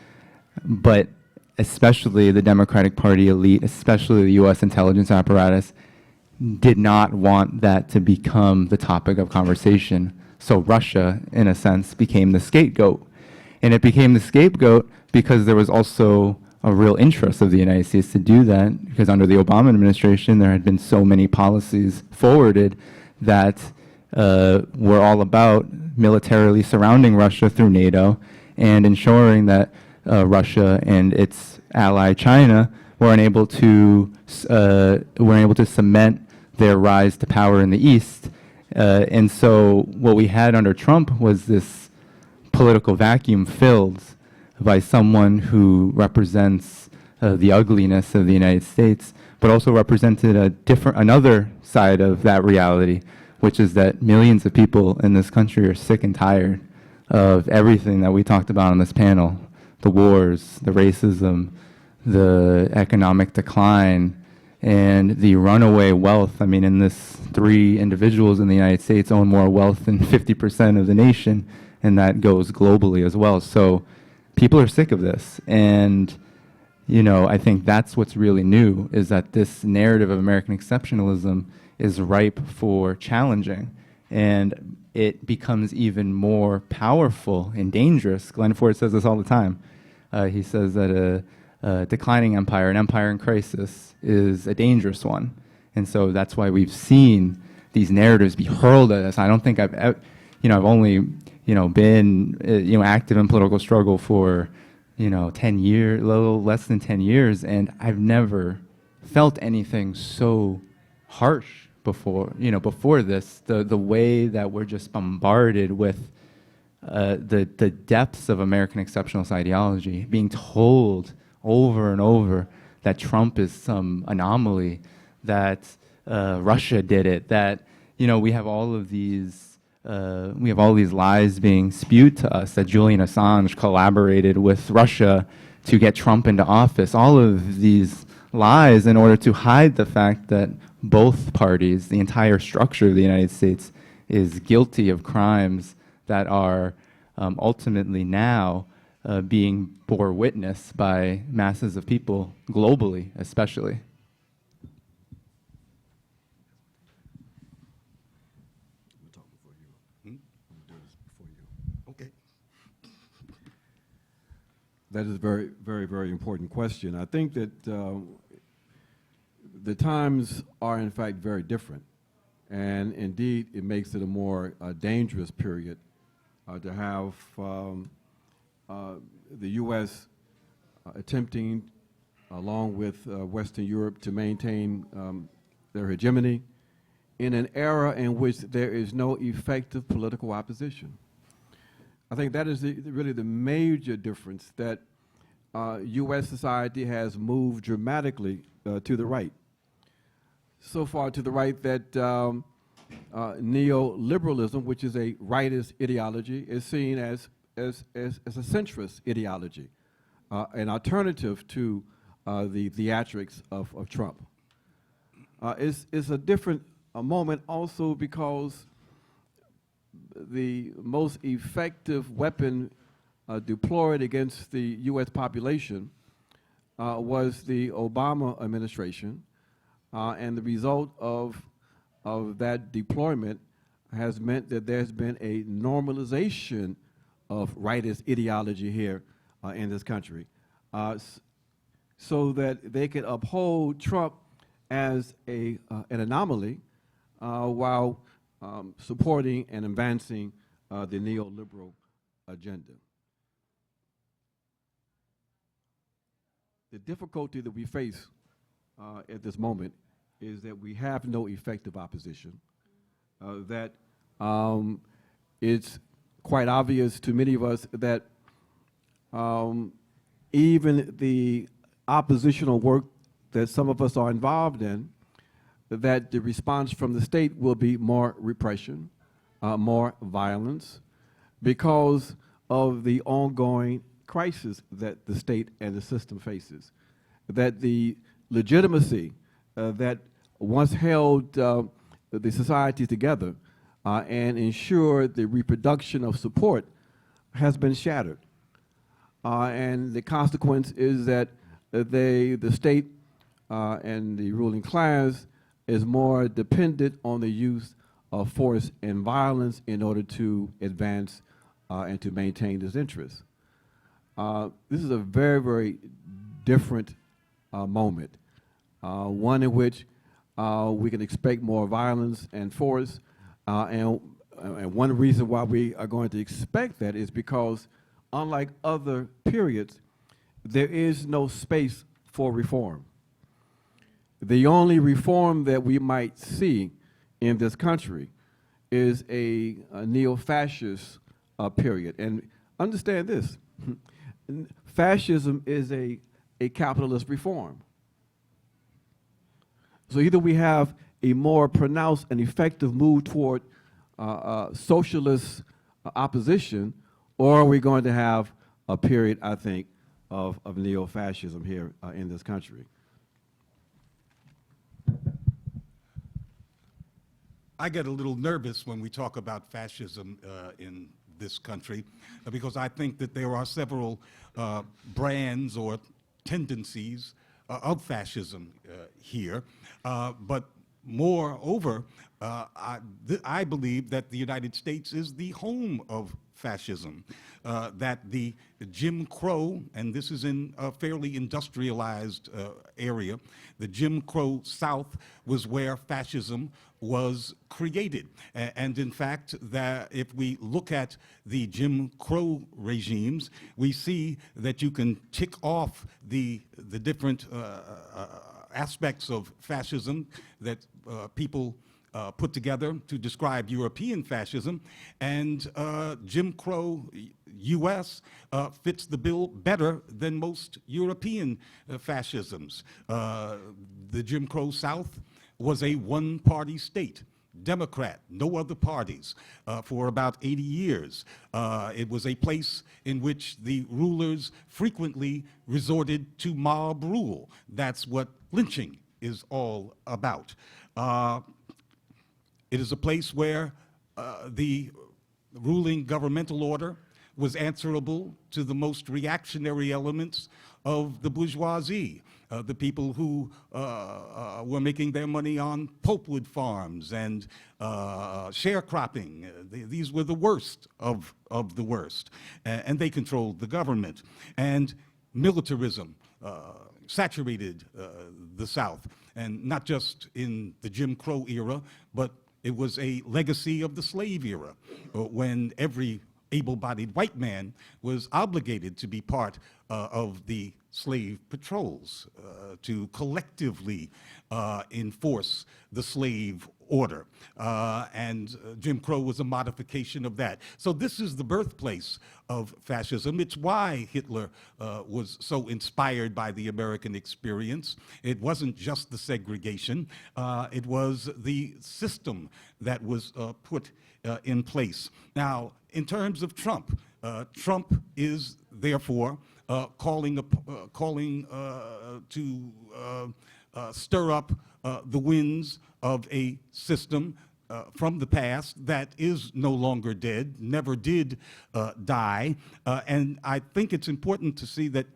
But especially the Democratic Party elite, especially the U.S. intelligence apparatus, did not want that to become the topic of conversation. So Russia, in a sense, became the scapegoat. And it became the scapegoat because there was also a real interest of the United States to do that, because under the Obama administration, there had been so many policies forwarded that were all about militarily surrounding Russia through NATO and ensuring that Russia and its ally China were unable to cement their rise to power in the East. And so what we had under Trump was this political vacuum filled by someone who represents the ugliness of the United States, but also represented another side of that reality, which is that millions of people in this country are sick and tired of everything that we talked about on this panel: the wars, the racism, the economic decline, and the runaway wealth. I mean, in this, 3 individuals in the United States own more wealth than 50% of the nation, and that goes globally as well. So people are sick of this. And, you know, I think that's what's really new, is that this narrative of American exceptionalism is ripe for challenging. And it becomes even more powerful and dangerous. Glen Ford says this all the time. He says that a declining empire, an empire in crisis, is a dangerous one. And so that's why we've seen these narratives be hurled at us. I don't think I've only, been, active in political struggle for, 10 years, a little less than 10 years, and I've never felt anything so harsh before this. The way that we're just bombarded with the depths of American exceptionalist ideology, being told over and over that Trump is some anomaly, that Russia did it, that we have all of these lies being spewed to us, that Julian Assange collaborated with Russia to get Trump into office. All of these lies in order to hide the fact that both parties, the entire structure of the United States, is guilty of crimes that are ultimately now being bore witness by masses of people globally, especially. Okay. That is a very, very, very important question. I think that the times are, in fact, very different. And indeed, it makes it a more dangerous period to have the U.S. Attempting, along with Western Europe, to maintain their hegemony in an era in which there is no effective political opposition. I think that is really the major difference, that U.S. society has moved dramatically to the right. So far to the right that neoliberalism, which is a rightist ideology, is seen as a centrist ideology, an alternative to the theatrics of Trump. It's a different moment also because the most effective weapon deployed against the U.S. population was the Obama administration, and the result of that deployment has meant that there's been a normalization of rightist ideology here in this country, so that they could uphold Trump as an anomaly while supporting and advancing the neoliberal agenda. The difficulty that we face at this moment is that we have no effective opposition, that it's quite obvious to many of us that even the oppositional work that some of us are involved in, that the response from the state will be more repression, more violence, because of the ongoing crisis that the state and the system faces. That the legitimacy that once held the society together and ensured the reproduction of support has been shattered. And the consequence is that the state and the ruling class is more dependent on the use of force and violence in order to advance and to maintain its interests. This is a very, very different moment, one in which we can expect more violence and force, and one reason why we are going to expect that is because, unlike other periods, there is no space for reform. The only reform that we might see in this country is a neo-fascist period. And understand this, fascism is a capitalist reform. So either we have a more pronounced and effective move toward socialist opposition, or we're going to have a period, I think, of neo-fascism here in this country. I get a little nervous when we talk about fascism in this country because I think that there are several brands or tendencies of fascism here. But moreover, I believe that the United States is the home of fascism, that the Jim Crow, and this is in a fairly industrialized area, the Jim Crow South was where fascism was created. And in fact, that if we look at the Jim Crow regimes, we see that you can tick off the different aspects of fascism that people put together to describe European fascism, and Jim Crow U.S. Fits the bill better than most European fascisms. The Jim Crow South was a one-party state, Democrat, no other parties, for about 80 years. It was a place in which the rulers frequently resorted to mob rule. That's what lynching is all about. It is a place where the ruling governmental order was answerable to the most reactionary elements of the bourgeoisie, the people who were making their money on pulpwood farms and sharecropping. These were the worst of the worst, and they controlled the government. And militarism saturated the South, and not just in the Jim Crow era, but it was a legacy of the slave era, when every able-bodied white man was obligated to be part of the slave patrols, to collectively enforce the slave order. And Jim Crow was a modification of that. So this is the birthplace of fascism. It's why Hitler was so inspired by the American experience. It wasn't just the segregation. It was the system that was put in place. Now, in terms of Trump, Trump is therefore calling to stir up the winds of a system from the past that is no longer dead, never did die. And I think it's important to see that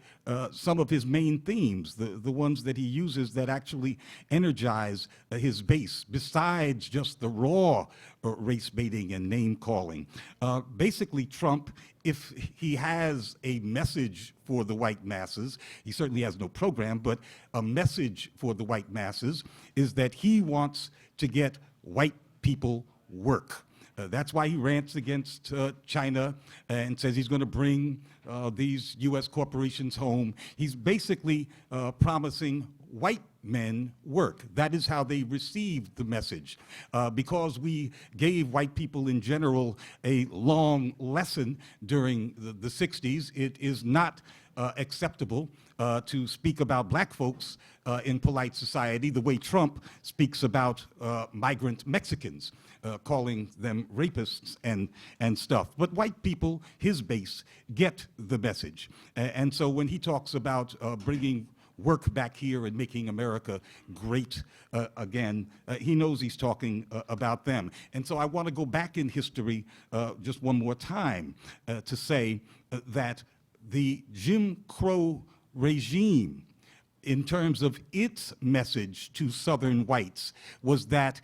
some of his main themes, the ones that he uses that actually energize his base, besides just the raw race baiting and name calling. Basically, Trump, if he has a message for the white masses, he certainly has no program, but a message for the white masses is that he wants to get white people work. That's why he rants against China and says he's going to bring these U.S. corporations home. He's basically promising white men work. That is how they received the message. Because we gave white people in general a long lesson during the 60s, it is not acceptable to speak about black folks in polite society the way Trump speaks about migrant Mexicans, calling them rapists and stuff. But white people, his base, get the message. And so when he talks about bringing work back here and making America great again, he knows he's talking about them. And so I want to go back in history just one more time to say that the Jim Crow regime, in terms of its message to Southern whites, was that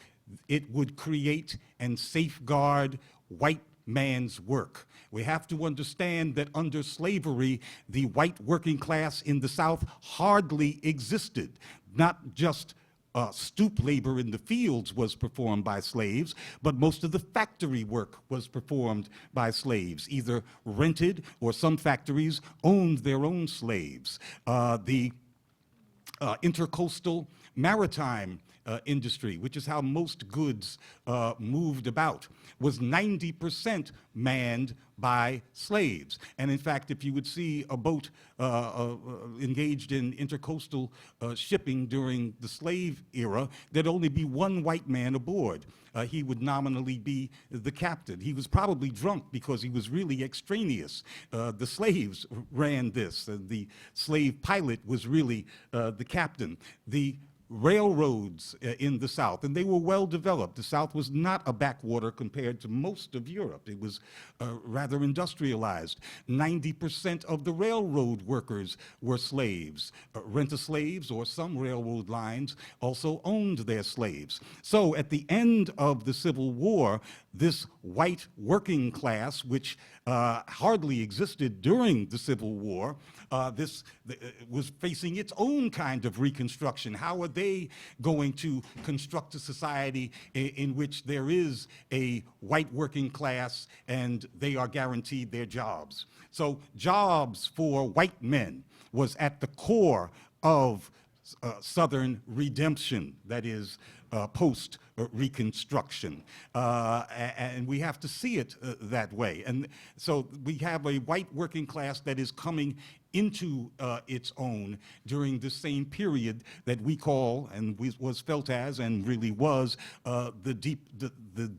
it would create and safeguard white man's work. We have to understand that under slavery, the white working class in the South hardly existed. Not just stoop labor in the fields was performed by slaves, but most of the factory work was performed by slaves, either rented or some factories owned their own slaves. The intercoastal maritime industry, which is how most goods moved about, was 90% manned by slaves. And in fact, if you would see a boat engaged in intercoastal shipping during the slave era, there'd only be one white man aboard. He would nominally be the captain. He was probably drunk because he was really extraneous. The slaves ran this. The slave pilot was really the captain. The railroads in the South, and they were well developed. The South was not a backwater compared to most of Europe. It was rather industrialized. 90% of the railroad workers were slaves. Rent-a-slaves, or some railroad lines, also owned their slaves. So at the end of the Civil War, this white working class, which hardly existed during the Civil War, was facing its own kind of reconstruction. How are they going to construct a society in which there is a white working class and they are guaranteed their jobs? So jobs for white men was at the core of Southern redemption, that is, post-Reconstruction. And we have to see it that way. And so we have a white working class that is coming into its own during the same period that we call, and was felt as, and really was, the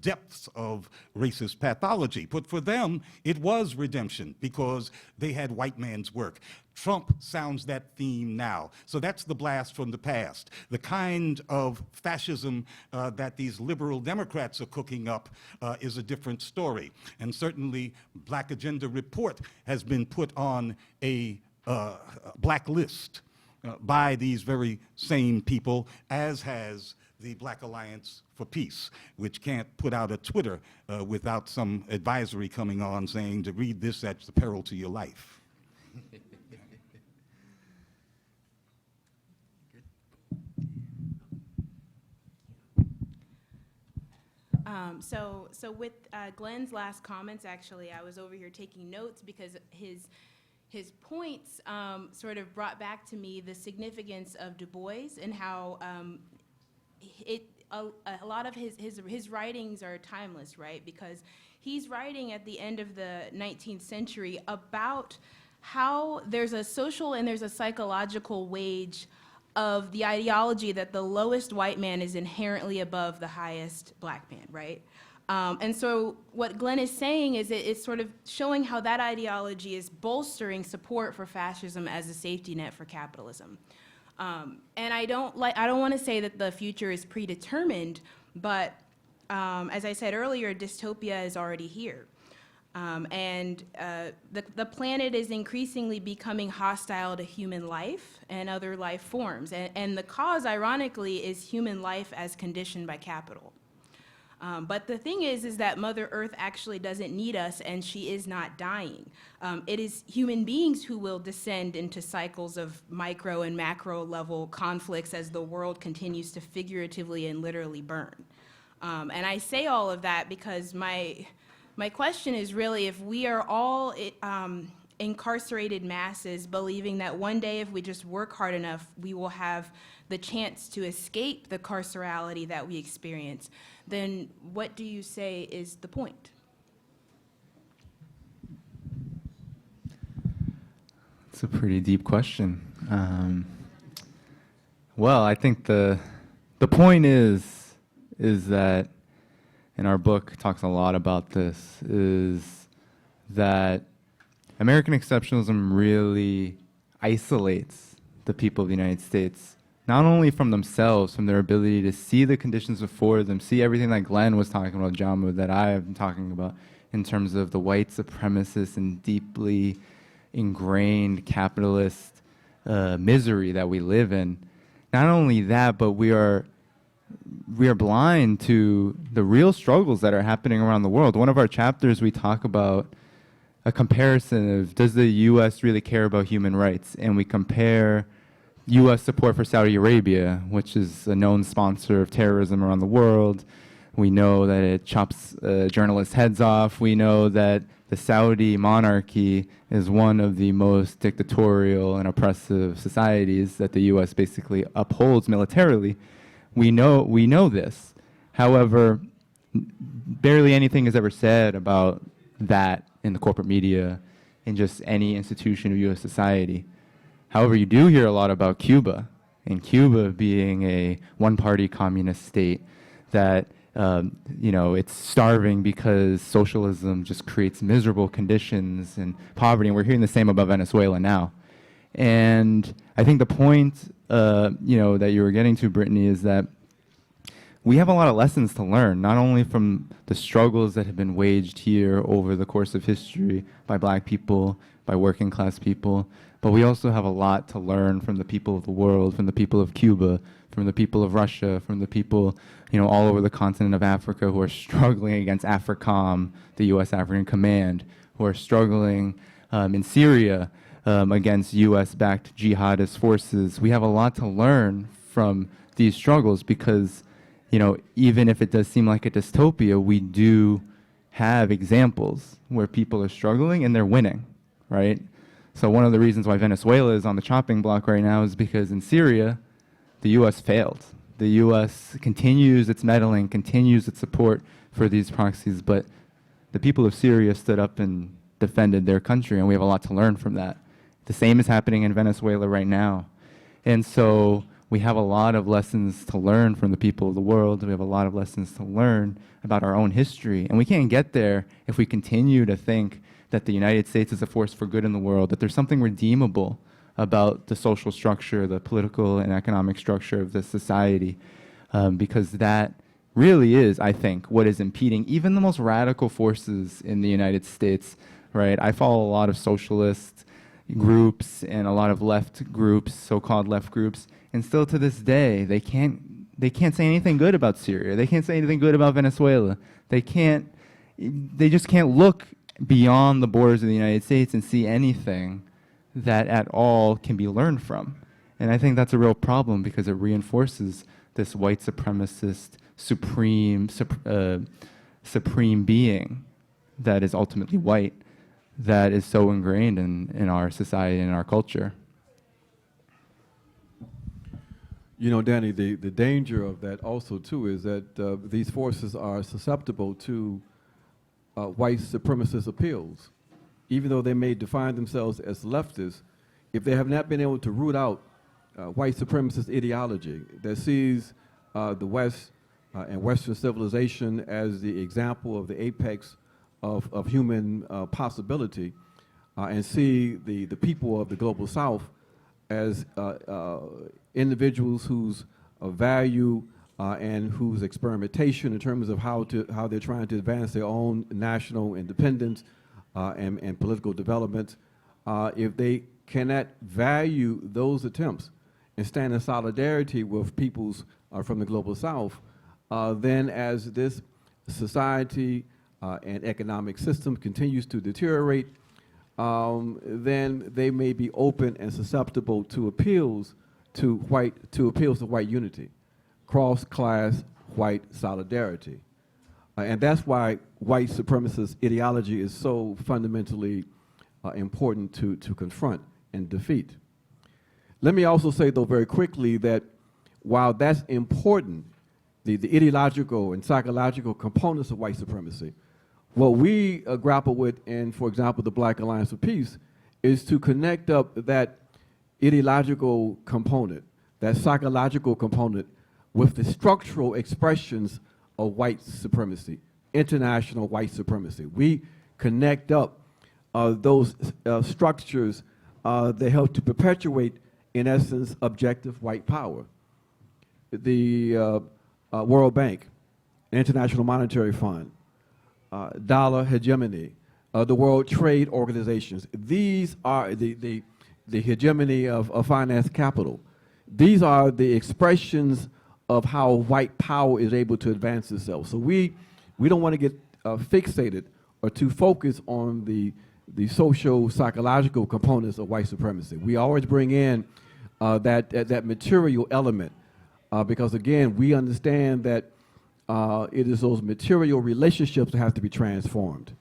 depths of racist pathology. But for them, it was redemption because they had white man's work. Trump sounds that theme now. So that's the blast from the past. The kind of fascism that these liberal Democrats are cooking up is a different story. And certainly, Black Agenda Report has been put on a blacklist by these very same people, as has the Black Alliance for Peace, which can't put out a Twitter without some advisory coming on saying to read this at the peril to your life. So with Glen's last comments, actually, I was over here taking notes because his points sort of brought back to me the significance of Du Bois and how a lot of his writings are timeless, right? Because he's writing at the end of the 19th century about how there's a social and there's a psychological wage of the ideology that the lowest white man is inherently above the highest black man, right? And so what Glen is saying is it's sort of showing how that ideology is bolstering support for fascism as a safety net for capitalism. And I don't want to say that the future is predetermined, but as I said earlier, dystopia is already here. The planet is increasingly becoming hostile to human life and other life forms. And the cause, ironically, is human life as conditioned by capital. But the thing is that Mother Earth actually doesn't need us, and she is not dying. It is human beings who will descend into cycles of micro and macro level conflicts as the world continues to figuratively and literally burn. And I say all of that because my question is really, if we are all incarcerated masses believing that one day if we just work hard enough, we will have the chance to escape the carcerality that we experience, then what do you say is the point? It's a pretty deep question. Well, I think the point is that, and our book talks a lot about this, is that American exceptionalism really isolates the people of the United States, not only from themselves, from their ability to see the conditions before them, see everything that Glen was talking about, Ajamu, that I have been talking about, in terms of the white supremacist and deeply ingrained capitalist misery that we live in. Not only that, but we are blind to the real struggles that are happening around the world. One of our chapters, we talk about a comparison of, does the U.S. really care about human rights? And we compare U.S. support for Saudi Arabia, which is a known sponsor of terrorism around the world. We know that it chops journalists' heads off. We know that the Saudi monarchy is one of the most dictatorial and oppressive societies that the U.S. basically upholds militarily. We know this. However, barely anything is ever said about that in the corporate media, in just any institution of U.S. society. However, you do hear a lot about Cuba, and Cuba being a one-party communist state that it's starving because socialism just creates miserable conditions and poverty, and we're hearing the same about Venezuela now. And I think the point, that you were getting to, Brittany, is that we have a lot of lessons to learn, not only from the struggles that have been waged here over the course of history by black people, by working class people, but we also have a lot to learn from the people of the world, from the people of Cuba, from the people of Russia, from the people, all over the continent of Africa who are struggling against AFRICOM, the U.S. African Command, who are struggling in Syria against U.S.-backed jihadist forces. We have a lot to learn from these struggles because, even if it does seem like a dystopia, we do have examples where people are struggling and they're winning, right? So one of the reasons why Venezuela is on the chopping block right now is because in Syria, the U.S. failed. The U.S. continues its meddling, continues its support for these proxies, but the people of Syria stood up and defended their country, and we have a lot to learn from that. The same is happening in Venezuela right now. And so we have a lot of lessons to learn from the people of the world. We have a lot of lessons to learn about our own history. And we can't get there if we continue to think that the United States is a force for good in the world, that there's something redeemable about the social structure, the political and economic structure of this society, because that really is, I think, what is impeding even the most radical forces in the United States, right? I follow a lot of socialist groups and a lot of left groups, so-called left groups, and still to this day, they can't say anything good about Syria. They can't say anything good about Venezuela. They just can't look beyond the borders of the United States and see anything that at all can be learned from. And I think that's a real problem because it reinforces this white supremacist supreme being that is ultimately white, that is so ingrained in our society and our culture. Danny, the danger of that also, too, is that these forces are susceptible to white supremacist appeals. Even though they may define themselves as leftists, if they have not been able to root out white supremacist ideology that sees the West and Western civilization as the example of the apex of human possibility, and see the people of the global South as individuals whose value and whose experimentation in terms of how they're trying to advance their own national independence and political development, if they cannot value those attempts and stand in solidarity with peoples from the global South, then as this society and economic system continues to deteriorate, then they may be open and susceptible to appeals to white unity, cross-class white solidarity. And that's why white supremacist ideology is so fundamentally important to confront and defeat. Let me also say, though, very quickly that while that's important, the ideological and psychological components of white supremacy, what we grapple with in, for example, the Black Alliance for Peace, is to connect up that ideological component, that psychological component, with the structural expressions of white supremacy, international white supremacy. We connect up those structures that help to perpetuate, in essence, objective white power. The World Bank, International Monetary Fund, dollar hegemony, the World Trade Organizations. These are the hegemony of finance capital. These are the expressions of how white power is able to advance itself. So we don't want to get fixated or too focused on the social psychological components of white supremacy. We always bring in that material element because, again, we understand that it is those material relationships that have to be transformed.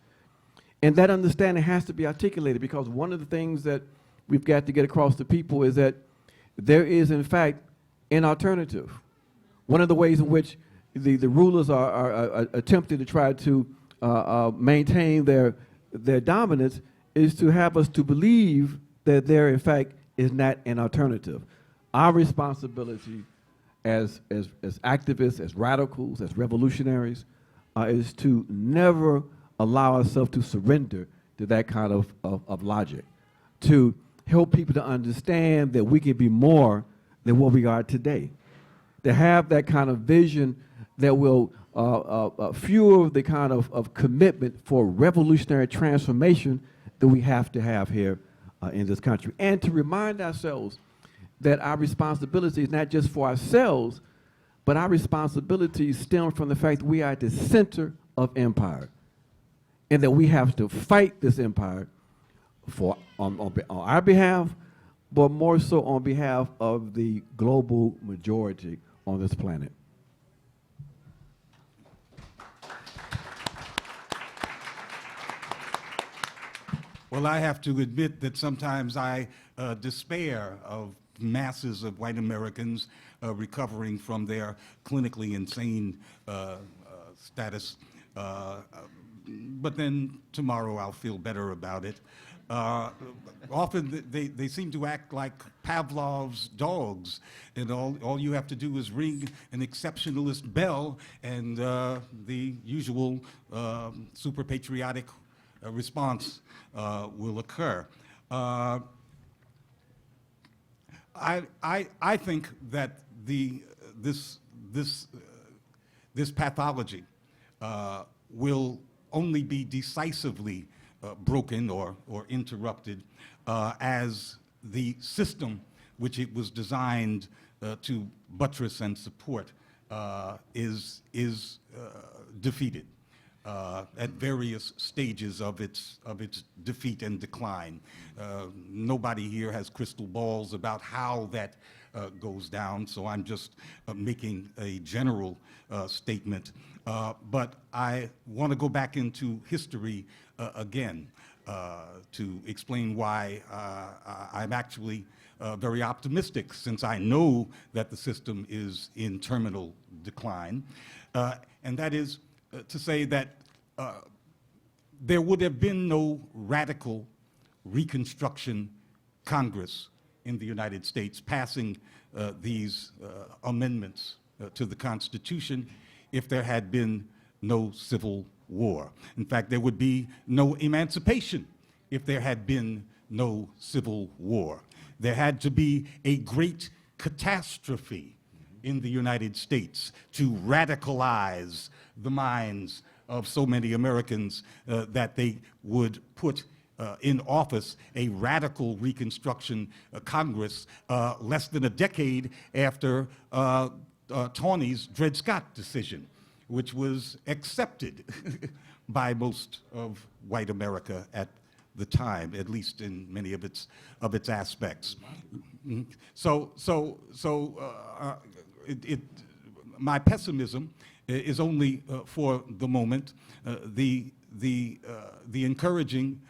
And that understanding has to be articulated because one of the things that we've got to get across to people is that there is, in fact, an alternative. One of the ways in which the rulers are attempting to try to maintain their dominance is to have us to believe that there, in fact, is not an alternative. Our responsibility as activists, as radicals, as revolutionaries, is to never allow ourselves to surrender to that kind of logic, to help people to understand that we can be more than what we are today, to have that kind of vision that will fuel the kind of commitment for revolutionary transformation that we have to have here in this country. And to remind ourselves that our responsibility is not just for ourselves, but our responsibilities stem from the fact that we are at the center of empire and that we have to fight this empire on our behalf, but more so on behalf of the global majority on this planet. Well, I have to admit that sometimes I despair of masses of white Americans recovering from their clinically insane status. But then tomorrow I'll feel better about it. Often they seem to act like Pavlov's dogs, and all you have to do is ring an exceptionalist bell, and the usual super patriotic response will occur. I think that this pathology will only be decisively broken or interrupted as the system which it was designed to buttress and support is defeated at various stages of its defeat and decline. Nobody here has crystal balls about how that goes down, so I'm just making a general statement. But I want to go back into history again to explain why I'm actually very optimistic, since I know that the system is in terminal decline. And that is to say that there would have been no radical Reconstruction Congress in the United States passing these amendments to the Constitution if there had been no Civil War. In fact, there would be no emancipation if there had been no Civil War. There had to be a great catastrophe in the United States to radicalize the minds of so many Americans that they would put in office a radical Reconstruction Congress less than a decade after Tawney's Dred Scott decision, which was accepted by most of white America at the time, at least in many of its aspects. My pessimism is only for the moment. The encouraging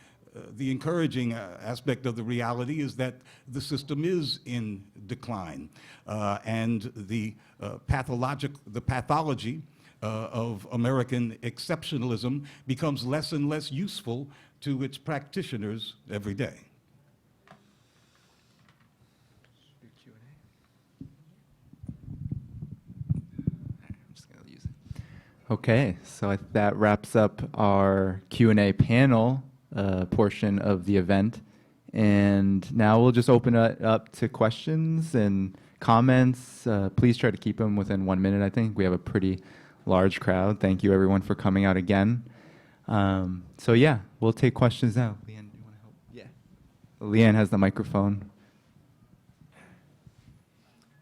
the encouraging aspect of the reality is that the system is in decline, and the pathology of American exceptionalism becomes less and less useful to its practitioners every day. Okay, so that wraps up our Q&A panel portion of the event. And now we'll just open it up to questions and comments. Please try to keep them within 1 minute, I think. We have a pretty large crowd. Thank you, everyone, for coming out again. So yeah, we'll take questions now. Leanne, do you want to help? Yeah. Leanne has the microphone.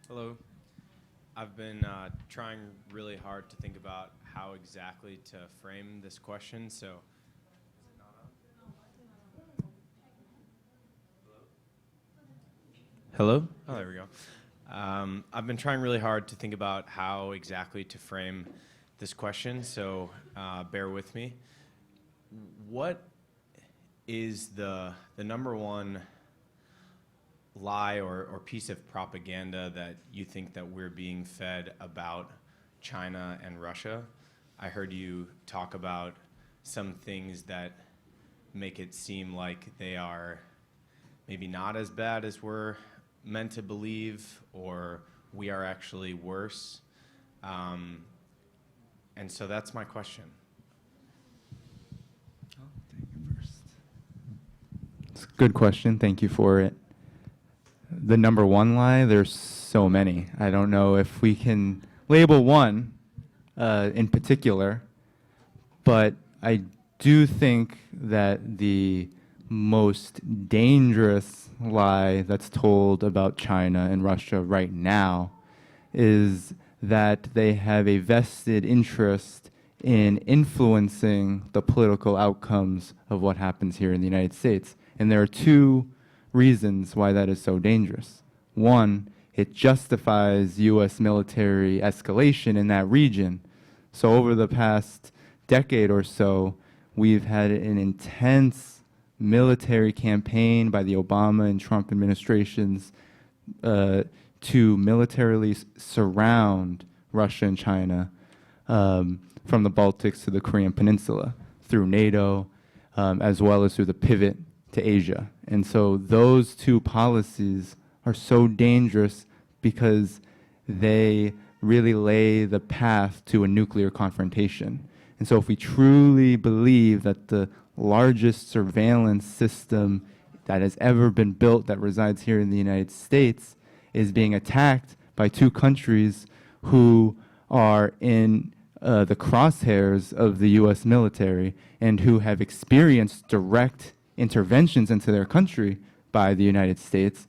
Hello. I've been trying really hard to think about how exactly to frame this question. So, hello? Oh, there we go. I've been trying really hard to think about how exactly to frame this question, so bear with me. What is the number one lie or piece of propaganda that you think that we're being fed about China and Russia? I heard you talk about some things that make it seem like they are maybe not as bad as we're meant to believe, or we are actually worse. And so that's my question. I'll take it first. It's a good question. Thank you for it. The number one lie, there's so many. I don't know if we can label one in particular, but I do think that the most dangerous lie that's told about China and Russia right now is that they have a vested interest in influencing the political outcomes of what happens here in the United States. And there are two reasons why that is so dangerous. One, it justifies U.S. military escalation in that region. So over the past decade or so, we've had an intense military campaign by the Obama and Trump administrations to militarily surround Russia and China from the Baltics to the Korean Peninsula through NATO, as well as through the pivot to Asia. And so those two policies are so dangerous because they really lay the path to a nuclear confrontation. And so if we truly believe that the largest surveillance system that has ever been built that resides here in the United States is being attacked by two countries who are in the crosshairs of the U.S. military and who have experienced direct interventions into their country by the United States,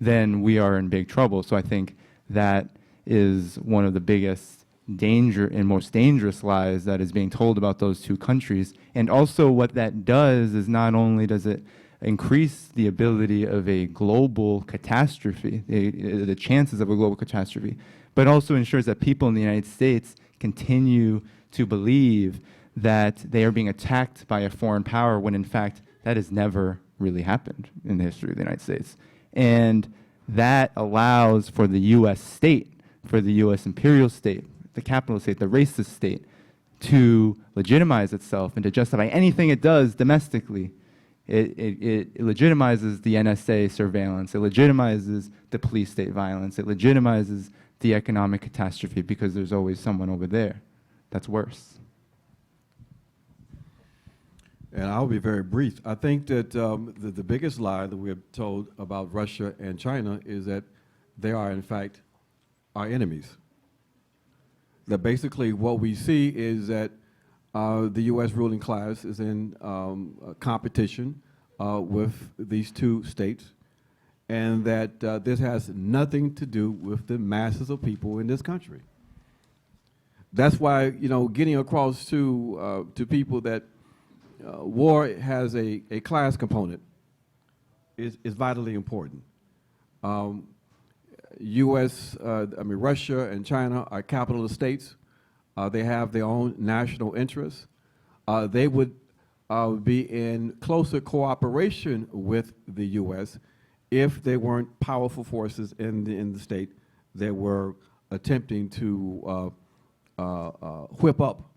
then we are in big trouble. So I think that is one of the biggest danger and most dangerous lies that is being told about those two countries. And also what that does is not only does it increase the ability of a global catastrophe, the chances of a global catastrophe, but also ensures that people in the United States continue to believe that they are being attacked by a foreign power when in fact that has never really happened in the history of the United States. And that allows for the U.S. state, for the U.S. imperial state, the capitalist state, the racist state, to legitimize itself and to justify anything it does domestically. It legitimizes the NSA surveillance. It legitimizes the police state violence. It legitimizes the economic catastrophe because there's always someone over there that's worse. And I'll be very brief. I think that the biggest lie that we're told about Russia and China is that they are, in fact, our enemies. That basically what we see is that the U.S. ruling class is in competition with these two states, and that this has nothing to do with the masses of people in this country. That's why, you know, getting across to people that war has a class component is vitally important. Russia and China are capitalist states. They have their own national interests. They would be in closer cooperation with the U.S. if there weren't powerful forces in the state that were attempting to whip up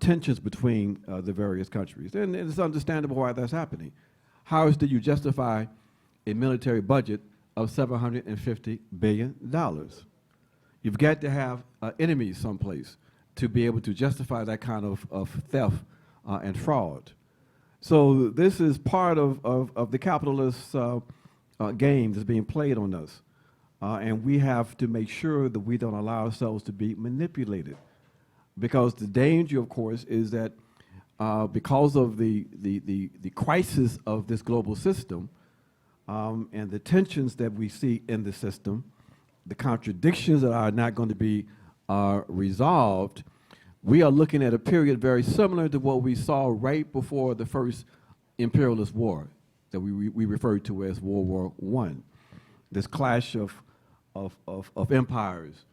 tensions between the various countries. And it's understandable why that's happening. How else do you justify a military budget of $750 billion? You've got to have enemies someplace to be able to justify that kind of theft and fraud. So this is part of the capitalist game that's being played on us. And we have to make sure that we don't allow ourselves to be manipulated. Because the danger, of course, is that because of the crisis of this global system and the tensions that we see in the system, the contradictions that are not going to be resolved, we are looking at a period very similar to what we saw right before the first imperialist war that we referred to as World War I. This clash of empires.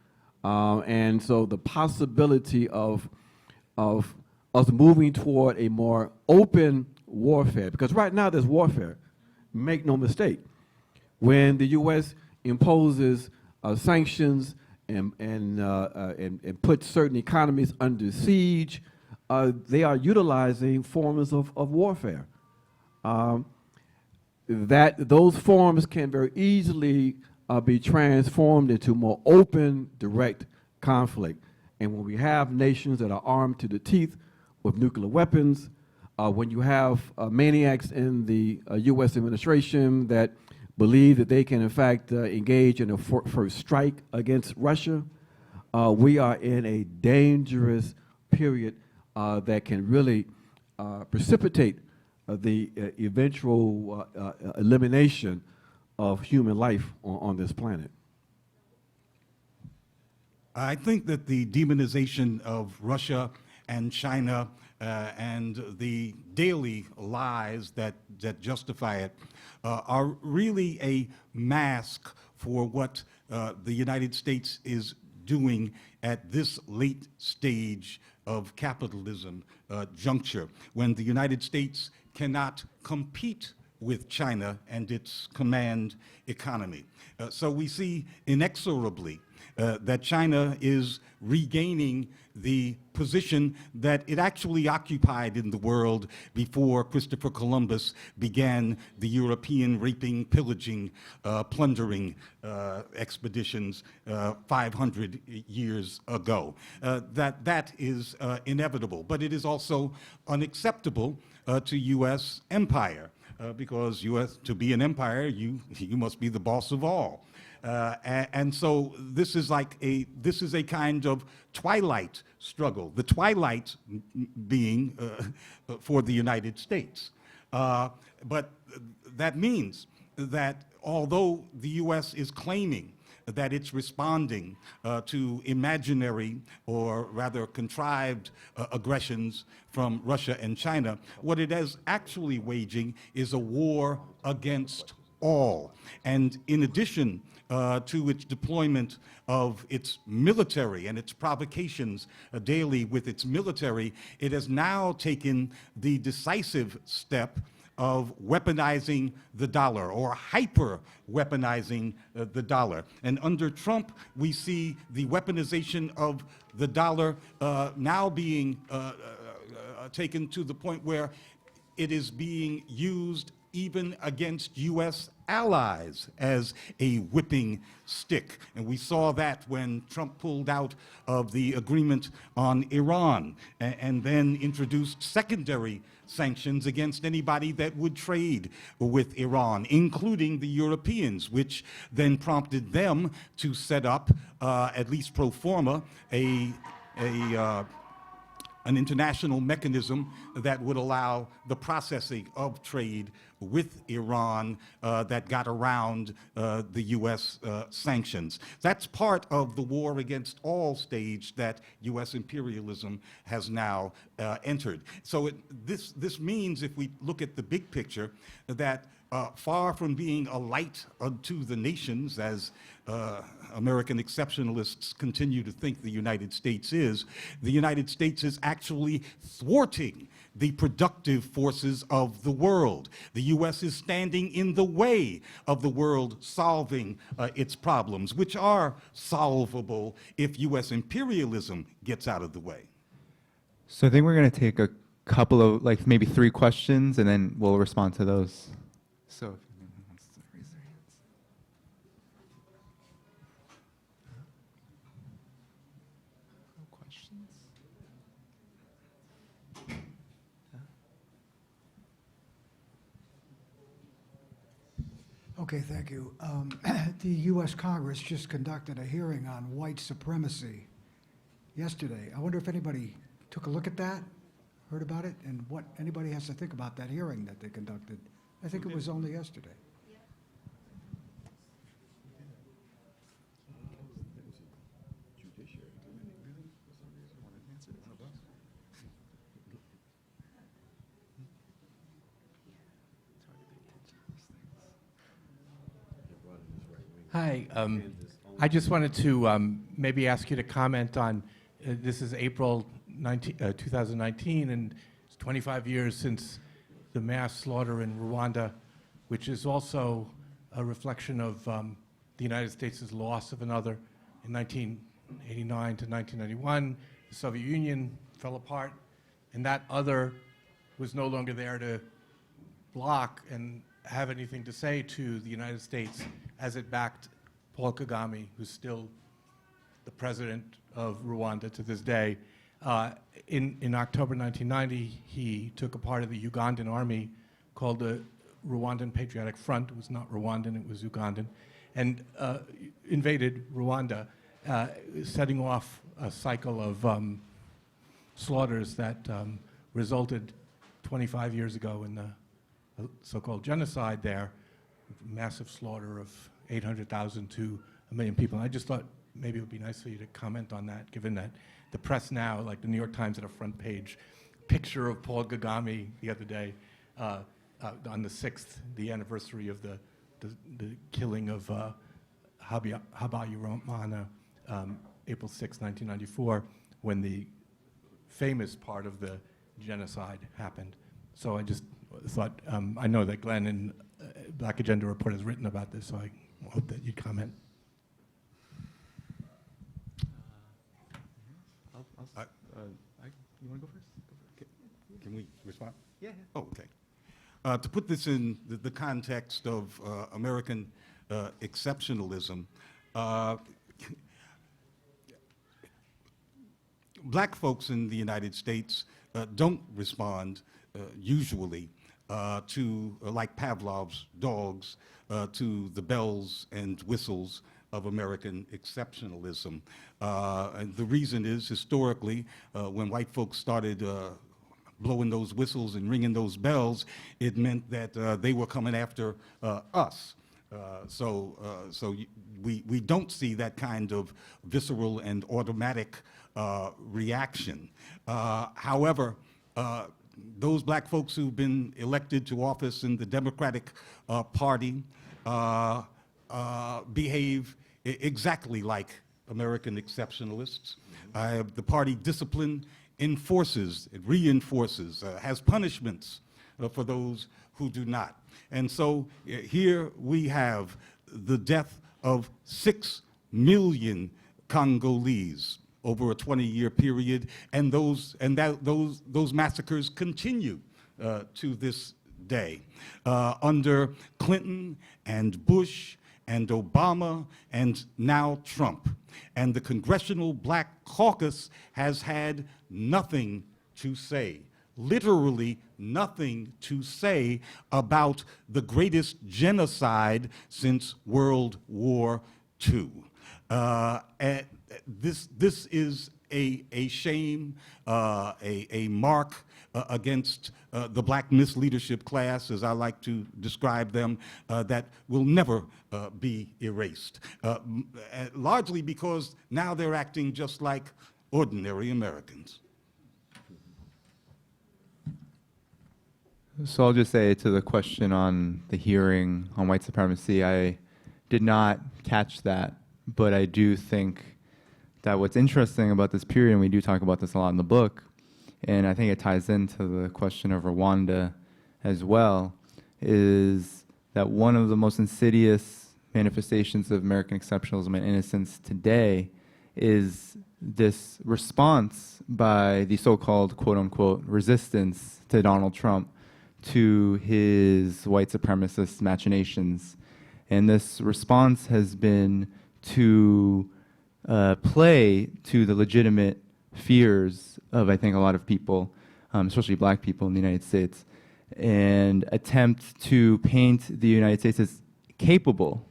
And so the possibility of us moving toward a more open warfare, because right now there's warfare, make no mistake. When the U.S. imposes sanctions and put certain economies under siege, they are utilizing forms of warfare. Those forms can very easily be transformed into more open, direct conflict. And when we have nations that are armed to the teeth with nuclear weapons, when you have maniacs in the U.S. administration that believe that they can, in fact, engage in a first strike against Russia, we are in a dangerous period that can really precipitate the eventual elimination of human life on this planet. I think that the demonization of Russia and China and the daily lies that justify it are really a mask for what the United States is doing at this late stage of capitalism juncture, when the United States cannot compete with China and its command economy. So we see inexorably that China is regaining the position that it actually occupied in the world before Christopher Columbus began the European raping, pillaging, plundering expeditions 500 years ago. That is inevitable, but it is also unacceptable to U.S. empire. Because to be an empire, you must be the boss of all. And so this is a kind of twilight struggle, the twilight being for the United States. But that means that although the U.S. is claiming that it's responding to imaginary or rather contrived aggressions from Russia and China, what it is actually waging is a war against all. And in addition to its deployment of its military and its provocations daily with its military, it has now taken the decisive step of weaponizing the dollar, or hyper-weaponizing the dollar. And under Trump, we see the weaponization of the dollar now being taken to the point where it is being used even against U.S. allies as a whipping stick. And we saw that when Trump pulled out of the agreement on Iran and then introduced secondary sanctions against anybody that would trade with Iran, including the Europeans, which then prompted them to set up, at least pro forma, an international mechanism that would allow the processing of trade with Iran that got around the U.S. sanctions. That's part of the war against all stage that U.S. imperialism has now entered. So this means, if we look at the big picture, that far from being a light unto the nations, as American exceptionalists continue to think the United States is actually thwarting the productive forces of the world. The U.S. is standing in the way of the world solving its problems, which are solvable if U.S. imperialism gets out of the way. So I think we're going to take a couple of, like maybe 3 questions, and then we'll respond to those. So if anyone wants to raise their hands. No questions? Okay, thank you. The U.S. Congress just conducted a hearing on white supremacy yesterday. I wonder if anybody took a look at that, heard about it, and what anybody has to think about that hearing that they conducted. I think it was only yesterday. Hi. I just wanted to maybe ask you to comment on, this is April 2019, and it's 25 years since the mass slaughter in Rwanda, which is also a reflection of the United States' loss of another. In 1989 to 1991, the Soviet Union fell apart, and that other was no longer there to block and have anything to say to the United States as it backed Paul Kagame, who's still the president of Rwanda to this day. In October 1990, he took a part of the Ugandan army called the Rwandan Patriotic Front. It was not Rwandan, it was Ugandan, and invaded Rwanda, setting off a cycle of slaughters that resulted 25 years ago in the so-called genocide there, massive slaughter of 800,000 to 1 million people. And I just thought maybe it would be nice for you to comment on that, given that the press now, like the New York Times had a front page picture of Paul Kagame the other day on the 6th, the anniversary of the killing of Habayurumana, April 6, 1994, when the famous part of the genocide happened. So I just thought, I know that Glenn in Black Agenda Report has written about this, so I hope that you'd comment. You want to go first? Can we respond? Yeah. Oh, okay. To put this in the context of American exceptionalism, black folks in the United States don't respond usually to, like Pavlov's dogs, to the bells and whistles of American exceptionalism. And the reason is, historically, when white folks started blowing those whistles and ringing those bells, it meant that they were coming after us. So we don't see that kind of visceral and automatic reaction. However, those black folks who've been elected to office in the Democratic Party behave exactly like American exceptionalists. The party discipline enforces, it reinforces, has punishments for those who do not. And so here we have the death of 6 million Congolese over a 20-year period, and those massacres continue to this day. Under Clinton and Bush and Obama and now Trump. And the Congressional Black Caucus has had nothing to say, literally nothing to say about the greatest genocide since World War II. This is a shame, a mark against the black misleadership class, as I like to describe them, that will never be erased, largely because now they're acting just like ordinary Americans. So I'll just say to the question on the hearing on white supremacy, I did not catch that, but I do think that what's interesting about this period, and we do talk about this a lot in the book, and I think it ties into the question of Rwanda as well, is that one of the most insidious manifestations of American exceptionalism and innocence today is this response by the so-called quote-unquote resistance to Donald Trump to his white supremacist machinations. And this response has been to play to the legitimate fears of, I think, a lot of people, especially black people in the United States, and attempt to paint the United States as capable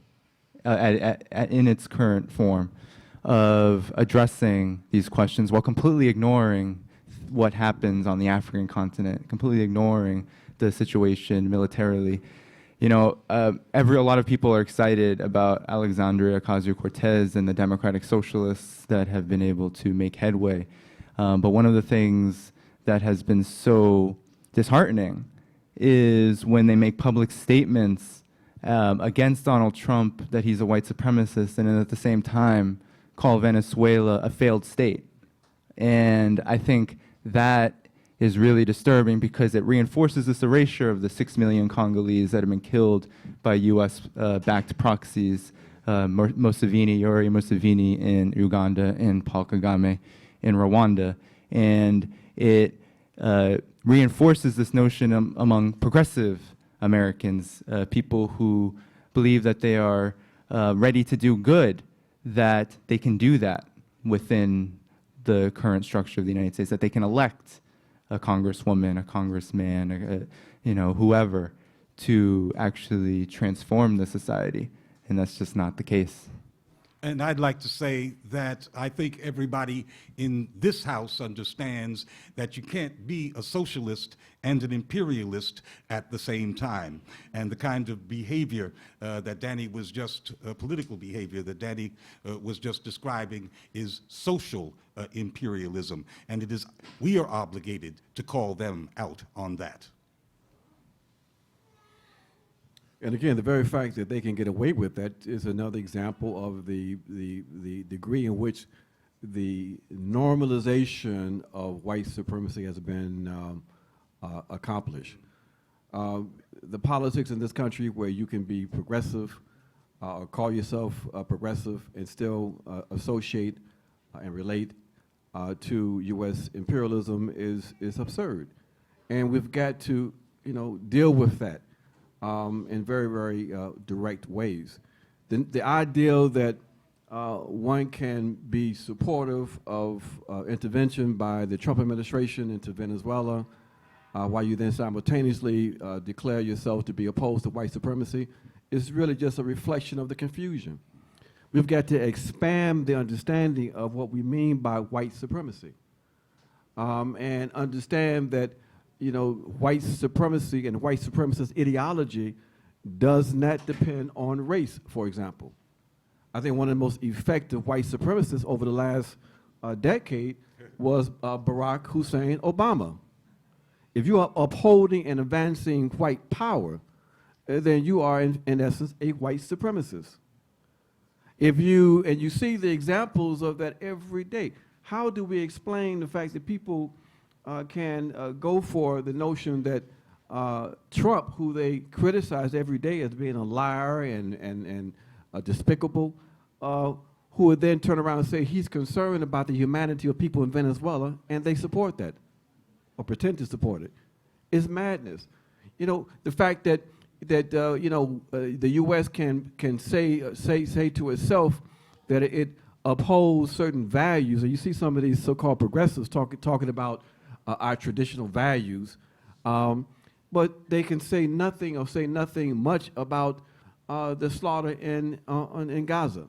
in its current form of addressing these questions while completely ignoring what happens on the African continent, completely ignoring the situation militarily. You know, a lot of people are excited about Alexandria Ocasio-Cortez and the Democratic Socialists that have been able to make headway. But one of the things that has been so disheartening is when they make public statements against Donald Trump that he's a white supremacist, and then at the same time call Venezuela a failed state. And I think that is really disturbing because it reinforces this erasure of the 6 million Congolese that have been killed by US-backed proxies, Yoweri Museveni in Uganda and Paul Kagame in Rwanda. And it reinforces this notion among progressive Americans, people who believe that they are ready to do good, that they can do that within the current structure of the United States, that they can elect a congresswoman, a congressman, whoever, to actually transform the society. And that's just not the case. And I'd like to say that I think everybody in this House understands that you can't be a socialist and an imperialist at the same time. And the kind of behavior that Danny was just, political behavior that Danny was just describing is social imperialism. And we are obligated to call them out on that. And again, the very fact that they can get away with that is another example of the degree in which the normalization of white supremacy has been accomplished. The politics in this country where you can be progressive, or call yourself progressive, and still associate and relate to U.S. imperialism is absurd. And we've got to, deal with that. In very, very direct ways. The ideal that one can be supportive of intervention by the Trump administration into Venezuela, while you then simultaneously declare yourself to be opposed to white supremacy, is really just a reflection of the confusion. We've got to expand the understanding of what we mean by white supremacy, and understand that white supremacy and white supremacist ideology does not depend on race, for example. I think one of the most effective white supremacists over the last decade was Barack Hussein Obama. If you are upholding and advancing white power, then you are, in essence, a white supremacist. And you see the examples of that every day. How do we explain the fact that people can go for the notion that Trump, who they criticize every day as being a liar and despicable, who would then turn around and say he's concerned about the humanity of people in Venezuela, and they support that, or pretend to support it, is madness. The fact that the U.S. can say to itself that it upholds certain values, and you see some of these so-called progressives talking about our traditional values, but they can say nothing or say nothing much about the slaughter in Gaza.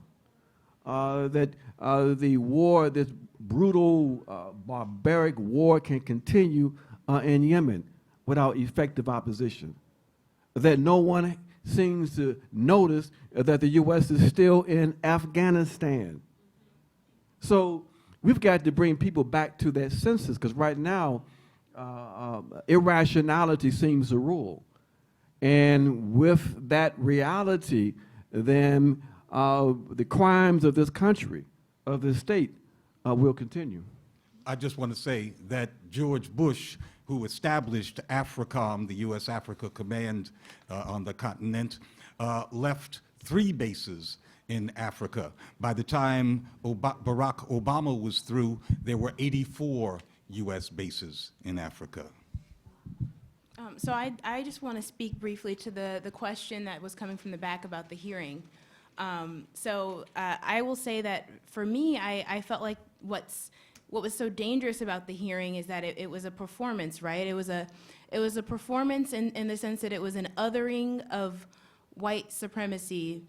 That the war, this brutal, barbaric war, can continue in Yemen without effective opposition. That no one seems to notice that the U.S. is still in Afghanistan. So we've got to bring people back to that senses, because right now, irrationality seems to rule. And with that reality, then the crimes of this country, of this state, will continue. I just want to say that George Bush, who established AFRICOM, the U.S. Africa Command on the continent, left 3 bases in Africa. By the time Barack Obama was through, there were 84 U.S. bases in Africa. So I just want to speak briefly to the question that was coming from the back about the hearing. I will say that for me, I felt like what was so dangerous about the hearing is that it was a performance, right? It was a performance in the sense that it was an othering of white supremacy